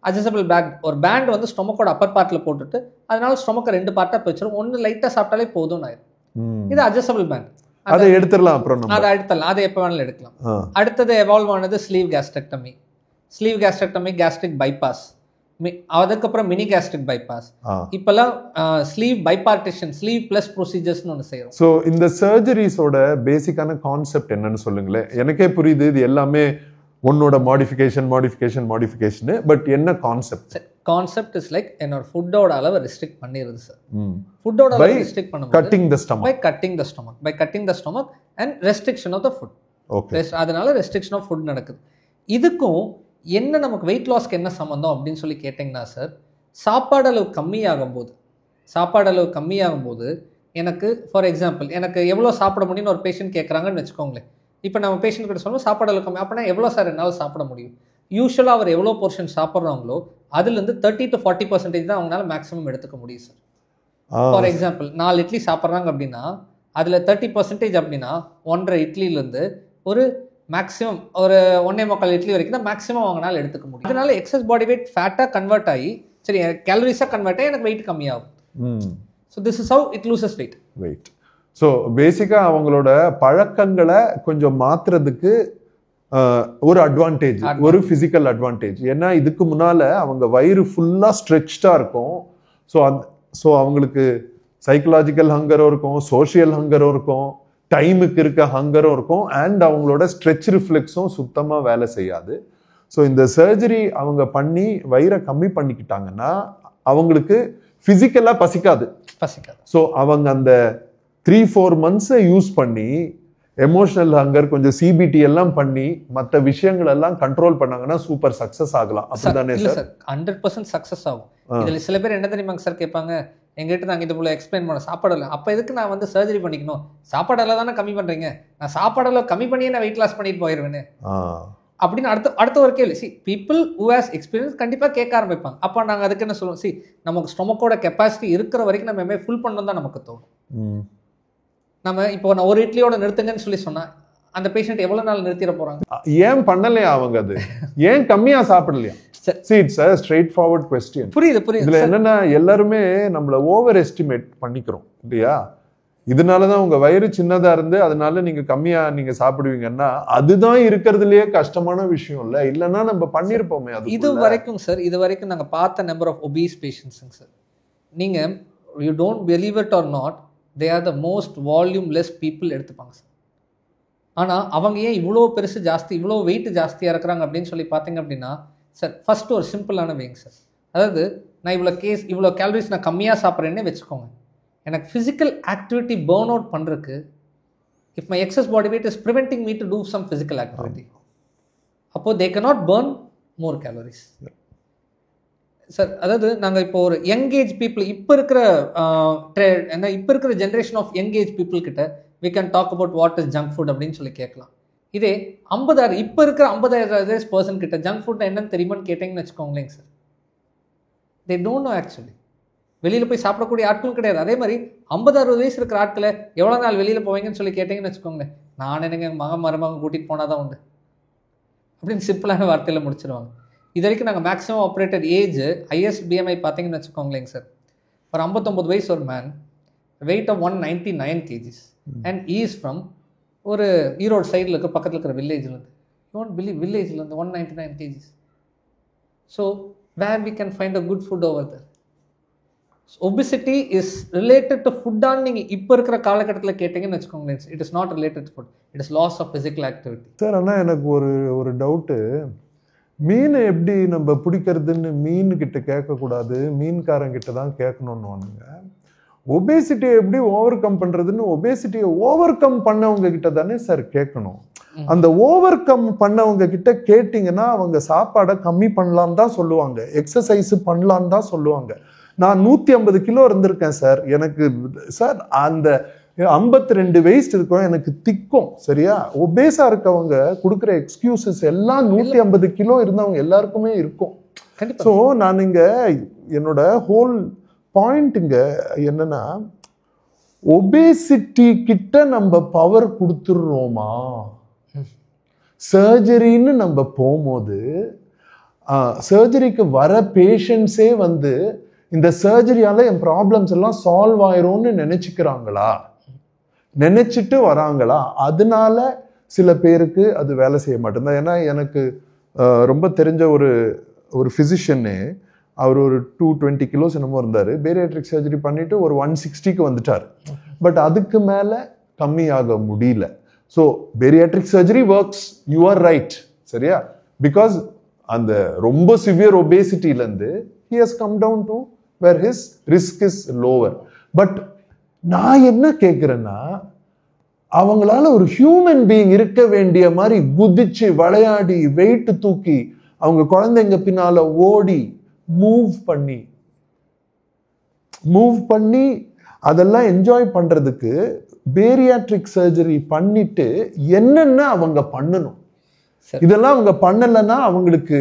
அட்ஜஸ்டபிள் பேண்ட், ஒரு பேண்ட் வந்து ஸ்டொமக்கோட அப்பர் பார்ட்டில் போட்டுட்டு அதனால ஸ்டொமக்கை 2 பார்ட்டாக பிரிச்சிடும். ஒன்று லைட்டாக சாப்பிட்டாலே போதும் ஆயிடும். இது அட்ஜஸ்டபிள் பேண்ட். அதை எடுத்துடலாம், அப்புறம் அதை எடுத்துடலாம், அதை எப்போ வேணாலும் எடுக்கலாம். அடுத்தது எவால்வ் ஆனது ஸ்லீவ் கேஸ்ட்ரெக்டமி. ஸ்லீவ் கேஸ்ட்ரெக்டமி, கேஸ்ட்ரிக் பைபாஸ், அதுக்கப்புறம் மினி கேஸ்ட்ரிக் பைபாஸ், இப்பெல்லாம் ஸ்லீவ் பைபார்டிஷன், ஸ்லீவ் பிளஸ் ப்ரொசீஜர்ஸ்னு ஒன்று செய்யறோம். ஸோ இந்த சர்ஜரிஸோட பேசிக்கான கான்செப்ட் என்னன்னு சொல்லுங்களேன். எனக்கே புரியுது இது எல்லாமே உன்னோட மாடிஃபிகேஷன், பட் என்ன கான்செப்ட்? கான்செப்ட் இஸ் லைக் என்னோட ஃபுட்டோட அளவை ரெஸ்ட்ரிக்ட் பண்ணிடுது சார். ஃபுட்டோட அளவை ரெஸ்ட்ரிக்ட் பண்ணும்போது cutting the stomach, by cutting the stomach and restriction of the food. Okay, அதனால ரெஸ்ட்ரிக்ஷன் ஆஃப் ஃபுட் நடக்குது. இதுக்கும் என்ன நமக்கு வெயிட் லாஸ்க்கு என்ன சம்மந்தம் அப்படின்னு சொல்லி கேட்டிங்கன்னா சார், சாப்பாடு அளவு கம்மியாகும் போது எனக்கு ஃபார் எக்ஸாம்பிள் எனக்கு எவ்வளோ சாப்பிட முடியும்னு ஒரு பேஷண்ட் கேட்குறாங்கன்னு வச்சுக்கோங்களேன். இப்போ நம்ம பேஷண்ட் கிட்ட சொல்லுவோம் சாப்பாடு அளவு கம்மி, அப்படின்னா எவ்வளோ சார் என்னால் சாப்பிட முடியும்? யூஸ்வலாக அவர் எவ்வளோ போர்ஷன் சாப்பிட்றாங்களோ அதுலேருந்து 30 to 40% தான் அவங்களால மேக்ஸிமம் எடுத்துக்க முடியும் சார். ஃபார் எக்ஸாம்பிள் 4 இட்லி சாப்பிட்றாங்க அப்படின்னா அதில் 30% அப்படின்னா 1.5 இட்லிலேருந்து ஒரு மேக்ஸிமம் ஒரு 1.25 இட்லி வரைக்கும் தான் மேக்ஸிமம் அவங்களால எடுத்துக்க முடியும். அதனால எக்ஸஸ் பாடி வெயிட் ஃபேட்டாக கன்வெர்ட் ஆகி சரி கேலரிஸாக கன்வெர்ட் ஆகி எனக்கு வெயிட் கம்மியாகும். So this is how it loses weight. So பேசிக்காக அவங்களோட பழக்கங்களை கொஞ்சம் மாற்றுறதுக்கு ஒரு அட்வான்டேஜ், ஒரு ஃபிசிக்கல் அட்வான்டேஜ். ஏன்னா இதுக்கு முன்னால் அவங்க வயிறு ஃபுல்லாக ஸ்ட்ரெச்சாக இருக்கும். ஸோ அவங்களுக்கு சைக்கலாஜிக்கல் ஹங்கரும் இருக்கும், சோஷியல் ஹங்கரும் இருக்கும், டைமுக்கு இருக்க ஹங்கரும் இருக்கும், அண்ட் அவங்களோட ஸ்ட்ரெச் ரிஃப்ளெக்ஸும் சுத்தமாக வேலை செய்யாது. ஸோ இந்த சர்ஜரி அவங்க பண்ணி வயிறை கம்மி பண்ணிக்கிட்டாங்கன்னா அவங்களுக்கு ஃபிசிக்கலாக பசிக்காது. ஸோ அவங்க அந்த 3-4 மந்த்ஸை யூஸ் பண்ணி எமோஷனல் ஹங்கர், கொஞ்சம் சிபிடி எல்லாம் பண்ணி மற்ற விஷயங்கள் எல்லாம் கண்ட்ரோல் பண்ணாங்கன்னா சூப்பர் சக்சஸ் ஆகலாம். அப்படிதானே சார்? 100% சக்சஸ் ஆகும். இதுல சில பேர் என்ன தெரியுமாங்க சார் கேட்பாங்க, எங்கிட்ட நாங்கள் இது போல எக்ஸ்பிளைன் பண்ண சாப்பாடு இல்லை, அப்போ எதுக்கு நான் வந்து சர்ஜரி பண்ணிக்கணும்? சாப்பாடெல்லாம் தானே கம்மி பண்றீங்க, நான் சாப்பாடெல்லாம் கம்மி பண்ணியே நான் வெயிட் லாஸ் பண்ணிட்டு போயிடுவேன்னு அப்படின்னு அடுத்த ஒரு கேள்வி. C people who has experience கண்டிப்பாக கேட்க ஆரம்பிப்பாங்க. அப்போ நாங்கள் அதுக்கு என்ன சொல்லுவோம், சி நமக்கு ஸ்டொமக்கோட கெப்பாசிட்டி இருக்கிற வரைக்கும் நம்ம எம்ஏ ஃபுல் பண்ணணும் தான் நமக்கு தோணும். நம்ம இப்போ நான் ஒரு இட்லியோட நிறுத்துங்கன்னு சொல்லி சொன்னா அந்த பேஷண்ட் எவ்வளவு நாள் நிறுத்திட போறாங்க? ஏன் பண்ணலையா அவங்க? அது ஏன் கம்மியா சாப்பிடலையா? See, it's a straightforward question. புரியுது. இதுல என்னன்னா எல்லாருமே நம்மள ஓவர் எஸ்டிமேட் பண்ணிக்கிறோம் இல்லையா? இதனாலதான் உங்க வயிறு சின்னதா இருந்து அதனால நீங்க கம்மியா நீங்க சாப்பிடுவீங்கன்னா அதுதான் இருக்கிறதுலயே கஷ்டமான விஷயம் இல்ல. இல்லைன்னா நம்ம பண்ணிருப்போமே. அது இது வரைக்கும் நாங்க பார்த்த நம்பர் ஆஃப் ஒபீஸ் பேஷண்ட்ஸுங்க சார், நீங்க you don't believe it or not, they are the most volumeless people எடுத்துப்பாங்க சார். ஆனால் அவங்க ஏன் இவ்வளோ பெருசு ஜாஸ்தி, இவ்வளோ வெயிட் ஜாஸ்தியாக இருக்கிறாங்க அப்படின்னு சொல்லி பார்த்தீங்க அப்படின்னா சார், ஃபஸ்ட்டு ஒரு சிம்பிளான வேங்க சார். அதாவது நான் இவ்வளோ கேலரிஸ் நான் கம்மியாக சாப்பிட்றேன்னே வச்சுக்கோங்க, எனக்கு ஃபிசிக்கல் ஆக்டிவிட்டி பேர்ன் அவுட் பண்ணுறதுக்கு if my excess body weight is preventing me to do some physical activity, அப்போது they cannot burn more calories sir. அதாவது நாங்கள் இப்போ ஒரு யங் ஏஜ் பீப்புள் இப்போ இருக்கிற generation of young age people கிட்ட we can talk about what is junk food அப்படின்னு சொல்லி கேட்கலாம். இதே 50,000 இப்போ இருக்கிற 50,000 பர்சன் கிட்ட ஜங்க் ஃபுட் என்னன்னு தெரியுமான்னு கேட்டீங்கன்னு வச்சுக்கோங்களேங்க sir, they don't know actually. வெளியில் போய் சாப்பிடக்கூடிய ஆட்களும் கிடையாது. அதே மாதிரி 50-60 வயசு இருக்கிற ஆட்களை எவ்வளோ நாள் வெளியில் போவீங்கன்னு சொல்லி கேட்டிங்கன்னு வச்சுக்கோங்களேன், நான் எனக்கு எங்கள் மருமகன் கூட்டிகிட்டு போனால் தான் உண்டு அப்படின்னு சிம்பிளான வார்த்தையில் முடிச்சிருவாங்க. இது வரைக்கும் நாங்கள் maximum operated age highest BMI பார்த்தீங்கன்னு வச்சுக்கோங்களேங்க சார், ஒரு 59 வயசு ஒரு man, weight of 199 kgs and is from ஒரு ஈரோடு சைடில் இருக்க பக்கத்தில் இருக்கிற வில்லேஜ்லேருந்து, யூ ஒன்ட் பிலீவ், வில்லேஜ்லேருந்து 199 kgs. So where we can find a good food over there. Obesity is related to ஃபுட்டான்னு நீங்கள் இப்போ இருக்கிற காலகட்டத்தில் கேட்டிங்கன்னு வச்சுக்கோங்களேன், it is not related food, it is loss of physical activity. Sir ஆனால் எனக்கு ஒரு டவுட்டு, மீன் எப்படி நம்ம பிடிக்கிறதுன்னு மீன்கிட்ட கேட்கக்கூடாது, மீன்காரங்கிட்ட தான் கேட்கணுன்னு. ஒபேசிட்டியை எப்படி ஓவர் கம் பண்ணுறதுன்னு ஒபேசிட்டியை ஓவர் கம் பண்ணவங்க கிட்ட தானே சார் கேட்கணும். அந்த ஓவர் கம் பண்ணவங்க கிட்ட கேட்டிங்கன்னா அவங்க சாப்பாடை கம்மி பண்ணலான்னு தான் சொல்லுவாங்க, எக்ஸசைஸ் பண்ணலான்னு தான் சொல்லுவாங்க. நான் 150 கிலோ இருந்திருக்கேன் சார், எனக்கு சார் அந்த 52 வெயிட் இருக்கும், எனக்கு திக்கும் சரியா. ஒபேஸா இருக்கவங்க கொடுக்குற எக்ஸ்கியூசஸ் எல்லாம் 150 கிலோ இருந்தவங்க எல்லாருக்குமே இருக்கும். ஸோ நான் இங்க என்னோட ஹோல் பாயிண்ட் இங்க என்னன்னா, ஒபேசிட்டி கிட்ட நம்ம பவர் கொடுத்துடுறோமா? சர்ஜரின்னு நம்ம போகும்போது சர்ஜரிக்கு வர பேஷண்ட்ஸே வந்து இந்த சர்ஜரியால என் ப்ராப்ளம்ஸ் எல்லாம் சால்வ் ஆயிரும்னு நினைச்சுக்கிறாங்களா, நினைச்சிட்டு வராங்களா? அதனால சில பேருக்கு அது வேலை செய்ய மாட்டேங்குது. ஏன்னா எனக்கு ரொம்ப தெரிஞ்ச ஒரு ஃபிசிஷியனே அவர் ஒரு 220 கிலோஸ் என்னமோ இருந்தார். பேரியாட்ரிக் சர்ஜரி பண்ணிட்டு ஒரு 160க்கு வந்துட்டார். பட் அதுக்கு மேலே கம்மியாக முடியல. So bariatric surgery works, you are right, சரியா? பிகாஸ் அந்த ரொம்ப severe ஒபேசிட்டிலேருந்து he has come down to where his risk is lower. But நான் என்ன கேட்குறேன்னா, அவங்களால ஒரு ஹியூமன் பீயிங் இருக்க வேண்டிய மாதிரி குதிச்சு விளையாடி வெயிட் தூக்கி அவங்க குழந்தைங்க பின்னால ஓடி மூவ் பண்ணி அதெல்லாம் என்ஜாய் பண்றதுக்கு பேரியாட்ரிக் சர்ஜரி பண்ணிட்டு என்னென்ன அவங்க பண்ணணும், இதெல்லாம் அவங்க பண்ணலைன்னா அவங்களுக்கு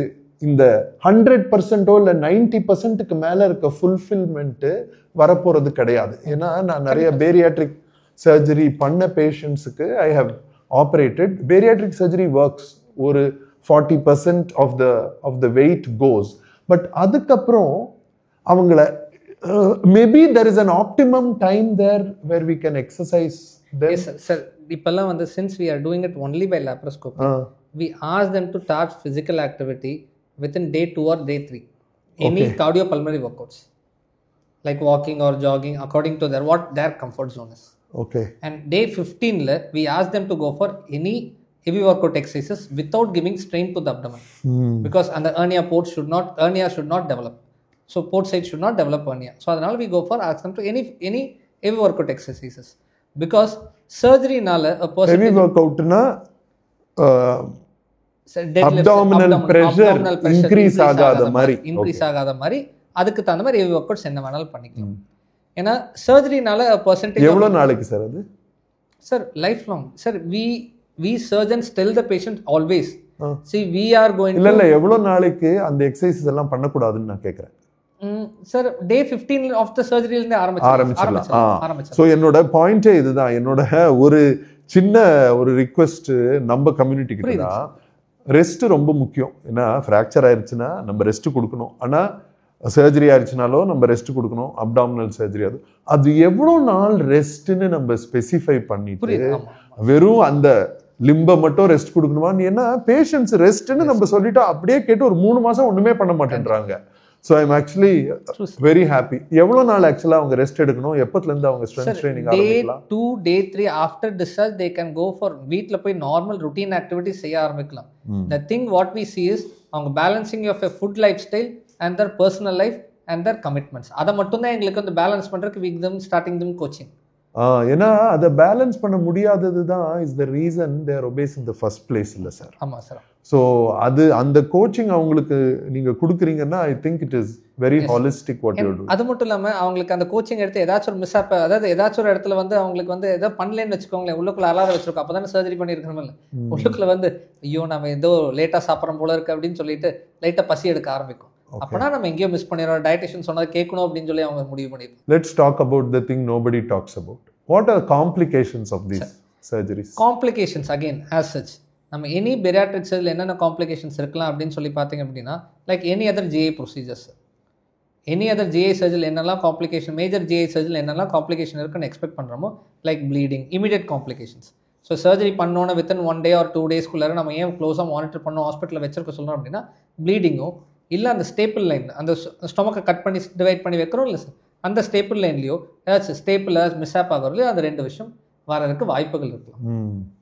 இந்த 100% இல்ல 90% மேல இருக்க ஃபுல்ஃபில்மெண்ட் வரப்போறது கிடையாது. ஏன்னா நான் நிறைய பேரியாட்ரிக் சர்ஜரி பண்ண பேஷண்ட்ஸுக்கு I have operated. Bariatric surgery works, ஒரு 40% of the weight goes. But அதுக்கப்புறம் அவங்கள maybe there is an optimum time there where we can exercise. Sir இப்பெல்லாம் வந்து since we are doing it only by laparoscopy, we ask them to start physical activity within day 2 or day 3. Any cardiopulmonary workouts like walking or jogging according to their comfort zone is. Okay. And day 15 la we ask them to go for any heavy workout exercises without giving strain to the abdomen. Because and the hernia should not develop. So port side should not develop hernia. So adanal we go for ask them to any heavy workout exercises. Because surgery nala a person heavy workout na abdominal pressure increase ஆகாத மாதிரி அதுக்கு தகுந்த மாதிரி heavy work outs என்ன வேணாலும் பண்ணிக்கலாம். ஏன்னா சர்ஜரினால percentage எவ்வளவு நாளைக்கு சார் அது? Sir life long sir. we surgeons tell the patient always, see we are going இல்ல எவ்வளவு நாளைக்கு அந்த எக்சர்சைஸ் எல்லாம் பண்ண கூடாதுன்னு நான் கேக்குறேன். சார் டே 15 ஆஃப் த சர்ஜரில இருந்து ஆரம்பிச்சலாம். சோ என்னோட பாயிண்டே இதுதான். என்னோட ஒரு சின்ன ஒரு ரிக்வெஸ்ட் நம்ம கம்யூனிட்டி கிட்ட தான், ரெஸ்ட் ரொம்ப முக்கியம். ஏன்னா ஃப்ராக்சர் ஆயிடுச்சுன்னா நம்ம ரெஸ்ட் கொடுக்கணும். ஆனால் சர்ஜரி ஆயிடுச்சுனாலோ நம்ம ரெஸ்ட் கொடுக்கணும். அப்டாமினல் சர்ஜரி அது எவ்வளோ நாள் ரெஸ்ட்னு நம்ம ஸ்பெசிஃபை பண்ணிட்டு வெறும் அந்த லிம்பை மட்டும் ரெஸ்ட் கொடுக்கணுமா? ஏன்னா பேஷண்ட்ஸ் ரெஸ்ட்னு நம்ம சொல்லிட்டு அப்படியே கேட்டு ஒரு 3 மாசம் ஒண்ணுமே பண்ண மாட்டேன்றாங்க. So I am actually very happy. எவ்வளோ நாள் ஆக்சுவலாக அவங்க ரெஸ்ட் எடுக்கணும்? எப்போத்துலேருந்து அவங்க ஸ்ட்ரென்த் ட்ரைனிங் ஆரம்பிக்கலாம்? Day 2 Day 3 after discharge they can go for வீட்டில் போய் நார்மல் ருட்டீன் ஆக்டிவிட்டிஸ் செய்ய ஆரம்பிக்கலாம். The thing what we see is அவங்க balancing of a food life style and their personal life and their commitments. அதை மட்டும்தான் எங்களுக்கு வந்து பேலன்ஸ் பண்ணுறதுக்கு we them starting them coaching. ஏன்னா அதை பேலன்ஸ் பண்ண முடியாதது தான் is the reason they are obese in the first place. இல்லை சார்? ஆமாம் சார். ஸோ அந்த கோச்சிங் அவங்களுக்கு நீங்கள் கொடுக்குறீங்கன்னா I think it is very holistic what you do. அது மட்டும் இல்லாமல் அவங்களுக்கு அந்த கோச்சிங் எடுத்து ஏதாச்சும் ஒரு மிஸ் ஆப், அதாவது ஏதாச்சும் ஒரு இடத்துல வந்து அவங்களுக்கு வந்து ஏதோ பண்ணலன்னு வச்சுக்கோங்களேன், உள்ளுக்குள்ள அலாரம் வச்சிருக்கோம், அப்போ தானே சர்ஜரி பண்ணியிருக்கணும். இல்லை உள்ளுக்குள்ள வந்து ஐயோ நம்ம ஏதோ லேட்டாக சாப்பிட்றோம் போல இருக்கு அப்படின்னு சொல்லிட்டு லைட்டாக பசி எடுக்க ஆரம்பிக்கும். அப்பனா நம்ம எங்கேயோ மிஸ் பண்ணிடுறோம், டயட்டிஷியன் சொன்னதை கேட்கணும் அப்படின்னு சொல்லி அவங்க முடிவு பண்ணிடுறோம். Let's talk about the thing nobody talks about. What are complications of these surgeries? Complications again as such நம்ம எனி பேரியாட்ரிக் சர்ஜரியில் என்னென்ன காம்ப்ளிகேஷன்ஸ் இருக்கலாம் அப்படின்னு சொல்லி பார்த்தீங்க அப்படின்னா, like any other GI procedures, any other GI சர்ஜரியில் என்னெல்லாம் காம்ப்ளிகேஷன், மேஜர் ஜிஐ சர்ஜரியில் என்னெல்லாம் காம்ப்ளிகேஷன் இருக்குன்னு எக்ஸ்பெக்ட் பண்ணுறோமோ, like bleeding, immediate complications. So surgery பண்ணோன்னு வித்தின் 1 day or 2 daysக்குள்ளார நம்ம ஏன் க்ளோஸாக மானிட்டர் பண்ணோம் ஹாஸ்பிட்டலில் வச்சிருக்க சொல்கிறோம் அப்படின்னா, ப்ளீடிங்கோ இல்லை அந்த ஸ்டேப்பிள் லைன், அந்த ஸ்டொமக்கை கட் பண்ணி டிவைட் பண்ணி வைக்கிறோம் இல்லை சார், அந்த ஸ்டேப்பிள் லைன்லையோ ஏதாச்சும் ஸ்டேப்பிள் மிஸ்ஆப் ஆகிறதுலையோ அந்த 2 விஷயம் வரதுக்கு வாய்ப்புகள் இருக்கலாம்.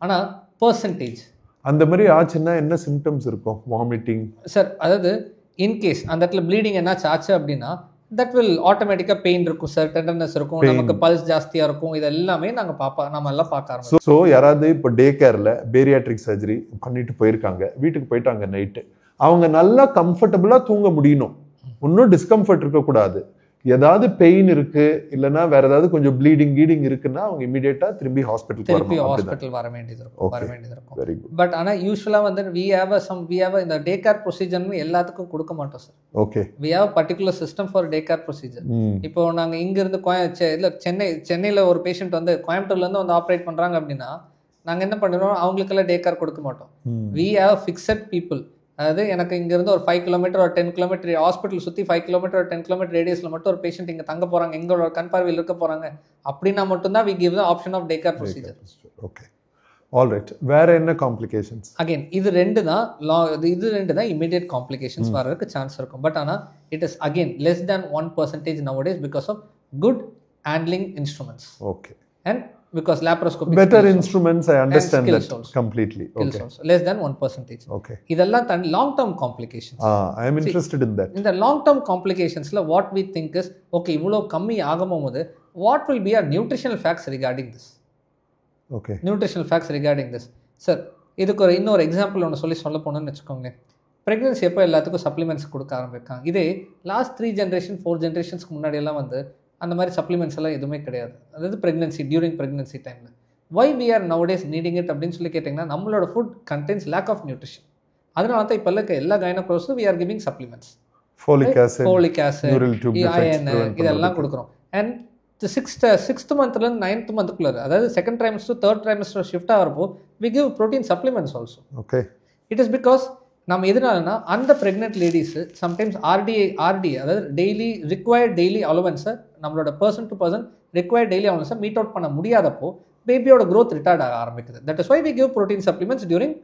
ஆனால் பர்சன்டேஜ் அந்த மாதிரி ஆச்சுன்னா என்ன சிம்டம்ஸ் இருக்கும்? வாமிட்டிங் சார், அதாவது இன்கேஸ் அந்த இடத்துல ப்ளீடிங் என்னாச்சு ஆச்சு அப்படின்னா தட் வில் ஆட்டோமேட்டிக்காக பெயின் இருக்கும் சார், டெண்டர்னஸ் இருக்கும், நமக்கு பல்ஸ் ஜாஸ்தியாக இருக்கும். இது எல்லாமே நம்ம எல்லாம் பார்க்க ஆரம்பிச்சோம். ஸோ யாராவது இப்போ டே கேரில் பேரியாட்ரிக் சர்ஜரி பண்ணிட்டு போயிருக்காங்க, வீட்டுக்கு போயிட்டாங்க நைட்டு, அவங்க நல்லா கம்ஃபர்டபுளாக தூங்க முடியணும், ஒன்றும் டிஸ்கம்ஃபர்ட் இருக்கக்கூடாது. ஏதாவது பெயின் இருக்கு இல்லைன்னா வேற ஏதாவது கொஞ்சம் ப்ளீடிங் இருக்குன்னா அவங்க இமீடியட்டா திரும்பி ஹாஸ்பிட்டல் வர வேண்டியது இருக்கும். Very good. பட் ஆனால் யூஸ்வலாக வந்து we have இந்த டே கேர் ப்ரொசீஜர்னு எல்லாத்துக்கும் கொடுக்க மாட்டோம் sir. Okay. we have a particular system for day care procedure. இப்போ நாங்கள் இங்கிருந்து இல்லை சென்னையில் ஒரு பேஷண்ட் வந்து கோயம்புத்தூர்லேருந்து வந்து ஆப்ரேட் பண்ணுறாங்க அப்படின்னா நாங்கள் என்ன பண்ணுறோம், அவங்களுக்கெல்லாம் டே கேர் கொடுக்க மாட்டோம். we have fixed people. அதாவது எனக்கு இங்கேருந்து ஒரு 5 கிலோமீட்டர் ஒரு 10 கிலோமீட்டர் ஹாஸ்பிட்டல் சுற்றி 5 கிலோமீட்டர் ஒரு 10 கிலோமீட்டர் ரேடியஸில் மட்டும் ஒரு பேஷண்ட் இங்கே தங்க போகிறாங்க, எங்களோட கண் பார்வையில் இருக்க போகிறாங்க அப்படின்னா மட்டும்தான் we give the option of day care procedure. Okay alright. வேற என்ன காம்ப்ளிகேஷன்ஸ்? அகைன் இது ரெண்டு தான் இமீடியட் காம்ப்ளிகேஷன்ஸ் வரதுக்கு சான்ஸ் இருக்கும். பட் ஆனால் it is again less than 1% nowadays because of good handling instruments. Okay. And because laparoscopic better instruments, I understand that also. completely. Okay. Also. Less than 1%. Okay. இதெல்லாம் தாண்டி long term complications. I am interested in that. இந்த long term complicationsல what we think is okay, இவ்வளோ கம்மி ஆகும்போது what will be our nutritional facts regarding this? Okay. Nutritional facts regarding this. Sir, இதுக்கு இன்னொரு example ஒன்று சொல்ல போனோம்னு வச்சுக்கோங்க. ப்ரெக்னன்சி எப்போ எல்லாத்துக்கும் சப்ளிமெண்ட்ஸ் கொடுக்க ஆரம்பிக்காங்க. இதே லாஸ்ட் 3 ஜென்ரேஷன் 4 ஜென்ரேஷன்ஸ்க்கு முன்னாடியெல்லாம் வந்து அந்த மாதிரி சப்ளிமெண்ட்ஸ் எல்லாம் எதுவுமே கிடையாது. அதாவது டியூரிங் ப்ரெக்னன்சி டைமில் why we are nowadays needing it அப்படின்னு சொல்லி கேட்டிங்கன்னா நம்மளோட food contents lack of nutrition. அதனால தான் இப்போ இருக்க எல்லா கைனோகாலஜிஸ்டும் we are giving supplements. Folic acid, iron இதெல்லாம் கொடுக்குறோம். அண்ட் சிக்ஸ்த் மந்த்லேருந்து 9th மந்த்துக்குள்ள, அதாவது second trimester third trimester shift ஆகிறப்போ we give protein supplements also. Okay. It is because நம்ம எதனாலனா அந்த ப்ரெக்னென்ட் லேடிஸு சம்டைம்ஸ் ஆர்டி அதாவது டெய்லி அலவன்ஸை நம்மளோட person to person required daily அலவன்ஸை மீட் அவுட் பண்ண முடியாதப்போ பேபியோட க்ரோத் ரிட்டார்ட் ஆக ஆரம்பிக்குது. That is why we give protein supplements during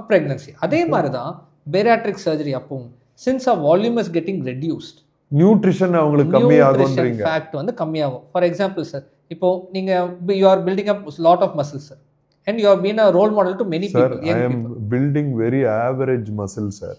a pregnancy. அதே மாதிரி தான் பேரியாட்ரிக் சர்ஜரி அப்பவும் since a volume is getting reduced, nutrition அவங்களுக்கு கம்மியாகும்ன்றீங்க. ஃபேக்ட் வந்து கம்மியாகும். ஃபார் எக்ஸாம்பிள் சார், இப்போ நீங்கள் you are building up lot of muscles sir and you have been a role model to many sir, people. I am building very average muscle sir.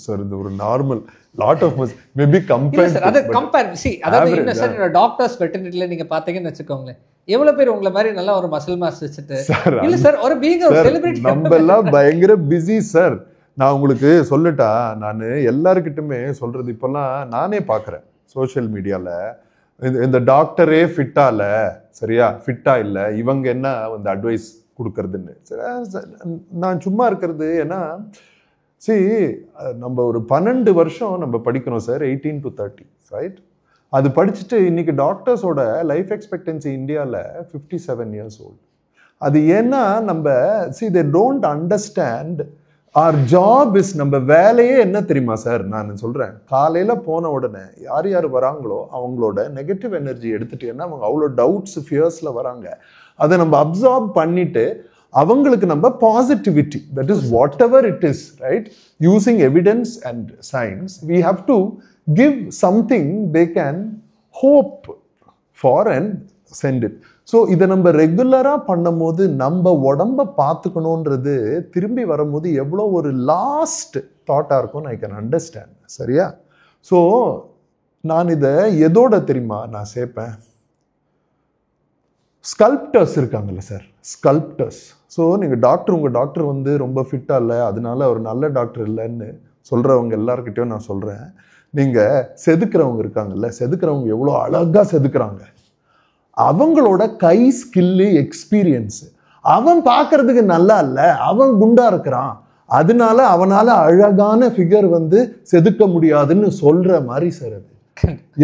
Sir, the normal lot of muscle maybe compared sir, adha compare see adha inna sir doctors veterinary la neenga patheenga vechukonga எவ்வளவு பேர் உங்களை மாதிரி நல்லா ஒரு muscle mass வச்சுட்டு இல்ல sir ஒரு being ஒரு செலிபிரிட்டி நம்ம எல்லாம் பயங்கர பிஸி சார். நான் உங்களுக்கு சொல்லட்டா, நான் எல்லார்கிட்டயுமே சொல்றது இப்பெல்லாம் நானே பார்க்குறேன் சோஷியல் மீடியால, இந்த டாக்டரே ஃபிட்டா இல்ல, சரியா ஃபிட்டா இல்ல, இவங்க என்ன வந்து அட்வைஸ் கொடுக்கறதுன்னு. நான் சும்மா இருக்கிறது ஏன்னா நம்ம ஒரு 12 வருஷம் நம்ம படிக்கணும் சார், 18 to 30 ரைட். அது படிச்சுட்டு இன்னைக்கு டாக்டர்ஸோட லைஃப் எக்ஸ்பெக்டன்சி இந்தியாவில் 57 years old. அது ஏன்னா நம்ம they don't understand our job is, நம்ம வேலையே என்ன தெரியுமா சார்? நான் சொல்கிறேன், காலையில் போன உடனே யார் யார் வராங்களோ அவங்களோட நெகட்டிவ் எனர்ஜி எடுத்துட்டு, ஏன்னா அவங்க அவ்வளோ டவுட்ஸ் ஃபியர்ஸில் வராங்க, அதை நம்ம அப்சார்ப் பண்ணிட்டு அவங்களுக்கு நம்ம positivity, that is whatever it is right, using evidence and science we have to give something they can hope for and sent it. So இதை நம்ம ரெகுலராக பண்ணும் போது நம்ம உடம்ப பார்த்துக்கணுன்றது திரும்பி வரும்போது எவ்வளோ ஒரு லாஸ்ட் தாட்டாக இருக்கும்னு ஐ கேன் அண்டர்ஸ்டாண்ட். சரியா? ஸோ நான் இதை எதோட தெரியுமா நான் சேர்ப்பேன்? ஸ்கல்ப்டர்ஸ் இருக்காங்கல்ல சார், ஸ்கல்ப்டர்ஸ். ஸோ நீங்கள் உங்கள் டாக்டர் வந்து ரொம்ப ஃபிட்டாக இல்லை, அதனால ஒரு நல்ல டாக்டர் இல்லைன்னு சொல்கிறவங்க எல்லாருக்கிட்டையும் நான் சொல்கிறேன், நீங்கள் செதுக்கிறவங்க இருக்காங்கல்ல, செதுக்கிறவங்க எவ்வளோ அழகாக செதுக்குறாங்க, அவங்களோட கை ஸ்கில்லு எக்ஸ்பீரியன்ஸு, அவன் பார்க்கறதுக்கு நல்லா இல்லை, அவன் குண்டா இருக்கிறான், அதனால அவனால அழகான ஃபிகர் வந்து செதுக்க முடியாதுன்னு சொல்ற மாதிரி சார் அது.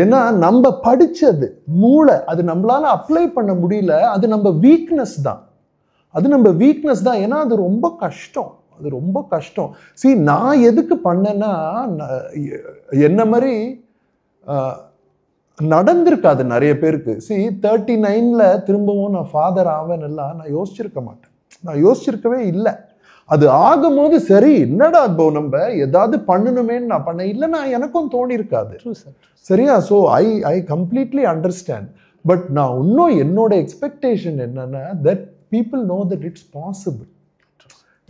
ஏன்னா நம்ம படிச்சது மூளை, அது நம்மளால அப்ளை பண்ண முடியல, அது நம்ம வீக்னஸ் தான், ஏன்னா அது ரொம்ப கஷ்டம். நான் எதுக்கு பண்ணேன்னா, என்ன மாதிரி நடந்திருக்காது நிறைய பேருக்கு. 39ல் திரும்பவும் நான் ஃபாதர் ஆவேன் எல்லாம் நான் யோசிச்சிருக்க மாட்டேன், நான் யோசிச்சிருக்கவே இல்லை. அது ஆகும்போது சரி என்னடா இப்போ நம்ம ஏதாவது பண்ணணுமேன்னு நான் பண்ணேன், இல்லைன்னா எனக்கும் தோணி இருக்காது. சரியா? So I completely understand. But நான் இன்னும் என்னோட எக்ஸ்பெக்டேஷன் என்னன்னா, that people know that it's possible.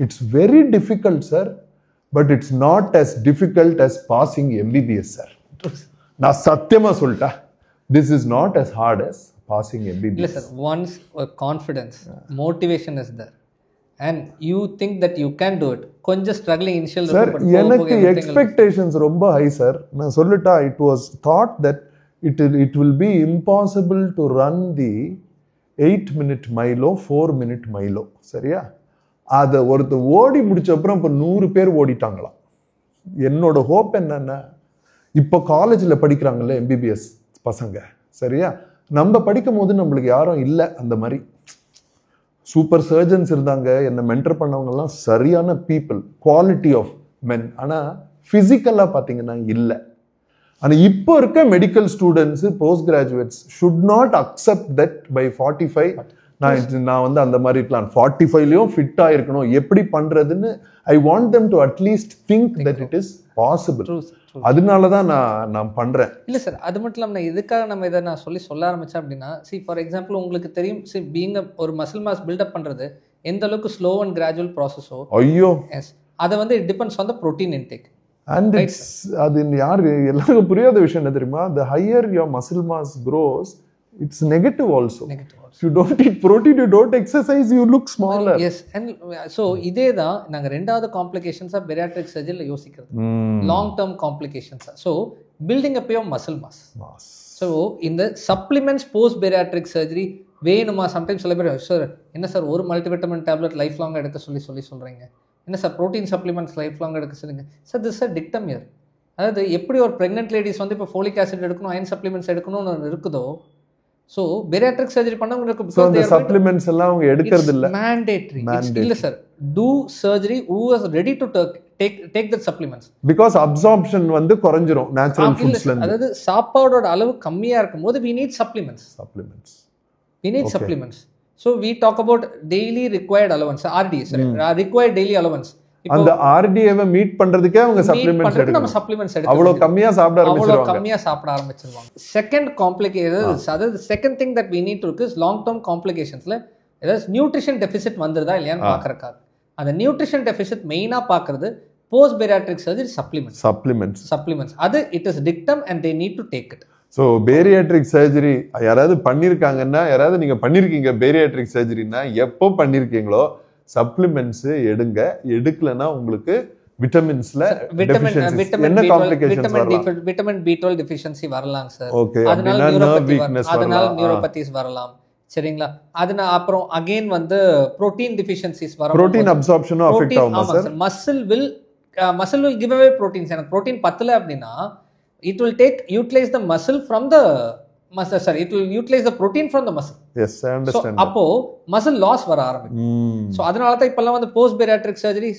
It's very difficult sir, but it's not as difficult as passing MBBS sir. நான் சத்தியமா சொல்லிட்டேன், this is not as hard as passing MBBS. இல்லை sir, once confidence motivation is there and you think that you can do it, கொஞ்சம் struggling initial sir. எனக்கு expectations ரொம்ப high sir. நான் சொல்லிட்டா, it was thought that it will be impossible to run the 8-minute Milo 4-minute Milo. சரியா? அதை ஒருத்தர் ஓடி முடிச்ச அப்புறம் இப்போ 100 பேர் ஓடிட்டாங்களாம். என்னோட ஹோப் என்னன்னா, இப்போ காலேஜில் படிக்கிறாங்கல்ல MBBS பசங்க, சரியா, நம்ம படிக்கும் போது நம்மளுக்கு யாரும் இல்லை அந்த மாதிரி சூப்பர் சர்ஜன்ஸ் இருந்தாங்க, என்னை மென்டர் பண்ணவங்கலாம் சரியான பீப்புள், குவாலிட்டி ஆஃப் மென். ஆனால் ஃபிசிக்கலாக பார்த்தீங்கன்னா இல்லை. ஆனால் இப்போ இருக்க medical students post graduates should not accept that by 45 நான் வந்து அந்த மாதிரி பிளான் 45லயும் ஃபிட்டா இருக்கணும், எப்படி பண்றதுன்னு I want them to at least think that it is possible. அதனாலதான் நான் பண்றேன். இல்ல சார், அது மட்டும் இல்லாம எதுக்காக நம்ம இதை நான் சொல்ல ஆரம்பிச்சேன் அப்படின்னா, ஃபார் எக்ஸாம்பிள் உங்களுக்கு தெரியும், பீயிங் ஒரு மசில் மாஸ் பில்டப் பண்றது எந்த அளவுக்கு ஸ்லோ அண்ட் கிராஜுவல் ப்ராசஸோ, ஐயோ எஸ், அதை வந்து it depends on the protein intake. And அது யாரு எல்லாருக்கும் புரியாத விஷயம் என்ன தெரியுமா, the higher your muscle mass grows, it's negative also. If you don't eat protein, you don't exercise, you look smaller. Yes, and so இதே தான் நாங்க ரெண்டாவது காம்ப்ளிகேஷன்ஸா பெரியாட்ரிக் சர்ஜரியில யோசிக்கிறது, long term complications. So building up your muscle mass. So இந்த supplements post bariatric surgery வேணுமா? Sometimes சில பேர், sir என்ன சார் ஒரு மல்டிவிட்டமின் டேப்லெட் லைஃப் லாங் எடுக்க சொல்றீங்க, என்ன sir protein supplements life long எடுக்க சொல்லுங்க sir. This sir dictum year. அதாவது எப்படி ஒரு ப்ரெக்னென்ட் லேடிஸ் வந்து இப்போ ஃபோலிக் ஆசிட் எடுக்கணும், அயன் சப்ளிமெண்ட்ஸ் எடுக்கணும்னு இருக்குதோ, ஸோ பெரியாட்ரிக் சர்ஜரி பண்ணவங்களுக்கு இந்த சப்ளிமெண்ட்ஸ் எல்லாம் அவங்க எடுக்கிறது இல்ல, மேண்டேட்டரி இல்ல sir. To surgery who is ready to take that supplements, because absorption வந்து குறைஞ்சிரும் நேச்சுரல் ஃபுட்ஸ்ல இருந்து. அதாவது சாப்பாடோட அளவு கம்மியா இருக்கும்போது we need supplements. So we talk about daily required allowance, RD, sorry, required daily allowance. அந்த RDA-வை மீட் பண்றதுக்கே அவங்க சப்ளிமெண்ட்ஸ் எடுக்கணும். நம்ம சப்ளிமெண்ட்ஸ் எடுக்கணும். அவ்வளவு கம்மியா சாப்பிட ஆரம்பிச்சிருவாங்க. செகண்ட் காம்ப்ளிகேஷன், அதாவது second thing that we need to look is long term காம்ப்ளிகேஷன்ஸ்ல ஏதாவது நியூட்ரிஷன் டெஃபிசிட் வந்துருதா இல்லையான்னு பார்க்கறதுக்காக. அந்த நியூட்ரிஷன் டெஃபிசிட் மெயினா பார்க்கறது போஸ்ட் பெரியாட்ரிக் சர்ஜரி சப்ளிமெண்ட்ஸ். அது it is dictum and they need to take it. So bariatric surgery யாராவது பண்ணியிருக்காங்கன்னா, யாராவது நீங்கள் பண்ணியிருக்கீங்க பேரியாட்ரிக் சர்ஜரினா, எப்போ பண்ணியிருக்கீங்களோ சப்ளிமெண்ட்ஸ் எடுங்க. எடுக்கலன்னா உங்களுக்கு விட்டமின்ஸ்ல என்ன காம்ப்ளிகேஷன்ஸ் வரலாம்? விட்டமின் B12 டெஃபிஷியன்சி வரலாம் சார். ஓகே, அதனால நியூரோபதிஸ் வரலாம், சரிங்களா? அதனால அப்புறம் அகைன் வந்து புரோட்டீன் டெஃபிஷியன்சிஸ் வரும். புரோட்டீன் அப்சார்ப்ஷனும் அஃபெக்ட் ஆகுமா sir? Muscle will give away proteins. எனக்கு புரோட்டீன் பத்தல அப்படின்னா it will utilize the muscle from the muscle, sorry, it will utilize the protein from the muscle. Yes, I understand. So அப்போ muscle loss வர ஆரம்பிக்கும். So அதனால தான் இப்பெல்லாம் வந்து post bariatric surgery,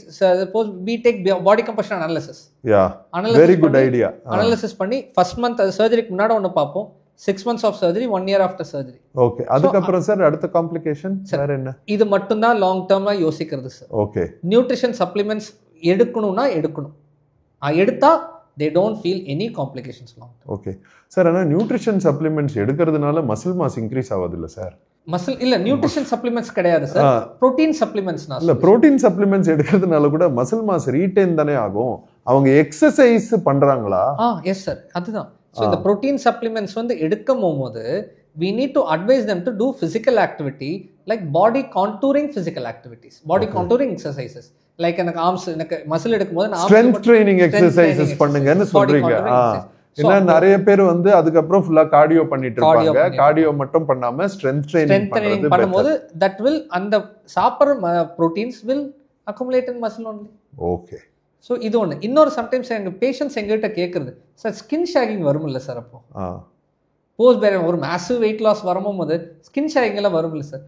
we take body composition analysis. Yeah, very good idea. Analysis பண்ணி first month சர்ஜரிக்கு முன்னாடி ஒன்னு பாப்போம், 6 months of surgery, 1 year after surgery. Okay, அதுக்கு அப்புறம் சார் அடுத்த காம்ப்ளிகேஷன் வேற என்ன? இது மட்டும் தான் லாங் டர்மா யோசிக்கிறது சார். Okay, நியூட்ரிஷன் சப்ளிமெண்ட்ஸ் எடுக்கணும்னா எடுக்கணும், எடுத்தா they don't feel any complications long term. Okay sir, ana nutrition supplements எடுக்கிறதுனால muscle mass increase ஆகாது இல்ல சார்? மசில் இல்ல, நியூட்ரிஷன் சப்ளிமெண்ட்ஸ் கிடையாது சார், புரோட்டீன் சப்ளிமெண்ட்ஸ். நான் இல்ல, புரோட்டீன் சப்ளிமெண்ட்ஸ் எடுக்கிறதுனால கூட மசில் மாஸ் ரீடைன் தானே ஆகும். அவங்க எக்ஸசைஸ் பண்றாங்களா? எஸ் சார், அதுதான். ஸோ இந்த புரோட்டீன் சப்ளிமெண்ட்ஸ் வந்து எடுக்கும் போது we need to advise them to do physical activity like body contouring physical activities, body contouring exercises. Like எனக்கு ஆர்ம்ஸ், எனக்கு மசில் எடுக்கும்போது நான் ஸ்ட்ரென்த் ட்ரைனிங் எக்ஸசைசஸ் பண்ணுங்கன்னு சொல்றீங்க. ஏன்னா நிறைய பேர் வந்து அதுக்கப்புறம் ஃபுல்லா கார்டியோ பண்ணிட்டு இருப்பாங்க. கார்டியோ மட்டும் பண்ணாம ஸ்ட்ரென்த் ட்ரைனிங் பண்ணும்போது that will அந்த சாப்பிடுற proteins will accumulate in muscle only. Okay, so இது ஒன்று. இன்னொரு சம்டைம்ஸ் எங்கள் பேஷண்ட்ஸ் எங்ககிட்ட கேட்குறது, சார் ஸ்கின் ஷேகிங் வரும் இல்லை சார்? அப்போ போஸ்ட் பேரியர் ஒரு மேசிவ் வெயிட் லாஸ் வரும்போது ஸ்கின் ஷேகிங் எல்லாம் வரும் இல்லை சார்?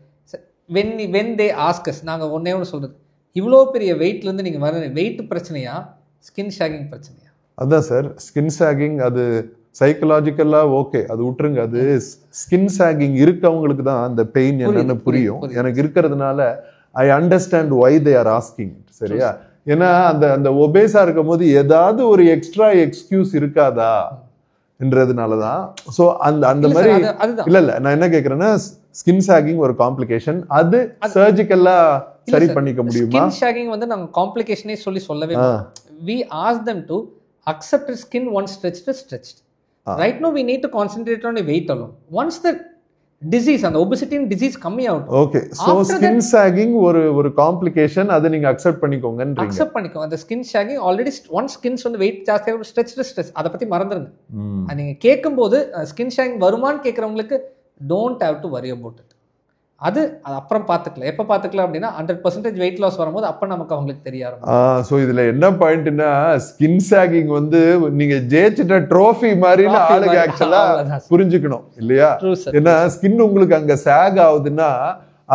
வென் தே ஆஸ்கஸ், நாங்கள் ஒன்னே ஒன்று சொல்கிறது, இவ்வளோ பெரிய வெயிட்லேருந்து நீங்கள் வர வெயிட் பிரச்சனையா, ஸ்கின் ஷேகிங் பிரச்சனையா? அதான் சார், ஸ்கின் ஷேகிங் அது சைக்கலாஜிக்கலாக ஓகே, அது விட்டுருங்க. அது ஸ்கின் ஷேகிங் இருக்கவங்களுக்கு தான் அந்த பெயின் என்னன்னு புரியும். எனக்கு இருக்கிறதுனால I understand why they are asking. சரியா? ஏன்னா அந்த ஒபேஸா இருக்கும் போது ஏதாவது ஒரு எக்ஸ்ட்ரா எக்ஸ்கியூஸ் இருக்காதா என்றதுனாலதான். ஸோ அந்த மாதிரி இல்ல நான் என்ன கேட்கறேன்னா, ஸ்கின் ஷேகிங் ஒரு காம்ப்ளிகேஷன், அது சர்ஜிக்கலா சரி பண்ணிக்க முடியுமா? ஸ்கின் ஷேகிங் வந்து நாங்க காம்ப்ளிகேஷனே சொல்லவே we ask them to accept skin once stretched. Right now we need to concentrate on the weight alone. Once the disease and obesity and disease coming out, okay, so skin sagging ஒரு complication, அதை நீங்க accept பண்ணிக்கோங்கன்றீங்க. Accept பண்ணிக்கோங்க. அந்த skin sagging already once skins வந்து weight ஜாஸ்தியா stretch, அதை பத்தி மறந்துருங்க. நீங்க கேட்கும்போது ஸ்கின் ஷேகிங் வருமான்னு கேட்கறவங்களுக்கு don't have to worry about it. அது அப்புறம் பார்த்துக்கலாம். எப்போ பார்த்துக்கலாம் அப்படின்னா 100% வெயிட் லாஸ் வரும்போது அப்போ நமக்கு அவங்களுக்கு தெரிய ஆரம்பிக்கும். ஸோ இதில் என்ன பாயிண்ட்னா, ஸ்கின் சாகிங் வந்து நீங்க ஜெயிச்சிட்ட ட்ரோஃபி மாதிரி ஆளுங்க ஆக்சுவலா புரிஞ்சுக்கணும் இல்லையா? ஏன்னா ஸ்கின் உங்களுக்கு அங்க சாக் ஆகுதுன்னா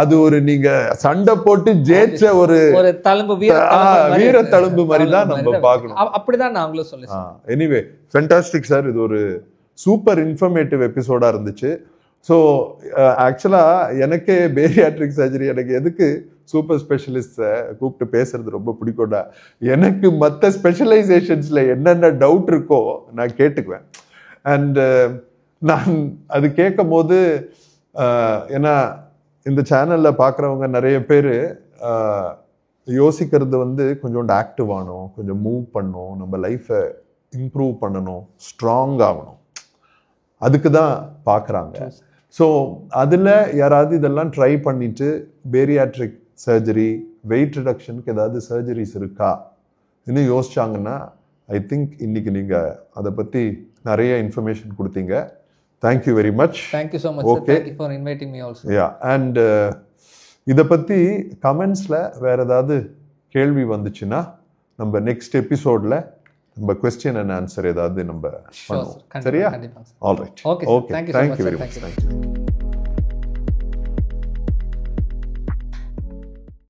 அது ஒரு நீங்க சண்டை போட்டு ஜெயிச்ச ஒரு தழும்பு, வீர தழும்பு மாதிரி தான் நம்ம பார்க்கணும். அப்படிதான் நாங்களும் சொல்லுவோம். எனிவே ஃபென்டாஸ்டிக் சார், இது ஒரு சூப்பர் இன்ஃபர்மேட்டிவ் எபிசோடா இருந்துச்சு. ஸோ ஆக்சுவலாக எனக்கே பேரியாட்ரிக் சர்ஜரி எனக்கு எதுக்கு சூப்பர் ஸ்பெஷலிஸ்ட்டை கூப்பிட்டு பேசுறது ரொம்ப பிடிக்கும்டா, எனக்கு மற்ற ஸ்பெஷலைசேஷன்ஸில் என்னென்ன டவுட் இருக்கோ நான் கேட்டுக்குவேன். அண்டு நான் அது கேட்கும் போது ஏன்னா இந்த சேனலில் பார்க்குறவங்க நிறைய பேர் யோசிக்கிறது வந்து கொஞ்சோண்டு ஆக்டிவ் ஆகணும், கொஞ்சம் மூவ் பண்ணணும், நம்ம லைஃப்பை இம்ப்ரூவ் பண்ணணும், ஸ்ட்ராங் ஆகணும், அதுக்கு தான் பார்க்குறாங்க. ஸோ அதில் யாராவது இதெல்லாம் ட்ரை பண்ணிவிட்டு பேரியாட்ரிக் சர்ஜரி, வெயிட் ரிடக்ஷனுக்கு ஏதாவது சர்ஜரிஸ் இருக்கா இன்னும் யோசிச்சாங்கன்னா ஐ திங்க் இன்னைக்கு நீங்கள் அதை பற்றி நிறைய இன்ஃபர்மேஷன் கொடுத்தீங்க. Thank you very much. Thank you so much. Okay, thank you for inviting me also. Yeah, and இதை பற்றி கமெண்ட்ஸில் வேறு ஏதாவது கேள்வி வந்துச்சுன்னா நம்ம நெக்ஸ்ட் எபிசோடில் நம்ம கொஸ்டின் அண்ட் ஆன்சர் ஏதாவது நம்ம பண்ணுவோம். சரியா? கண்டிப்பாக. All right. Okay, okay, thank you very much. Thank you.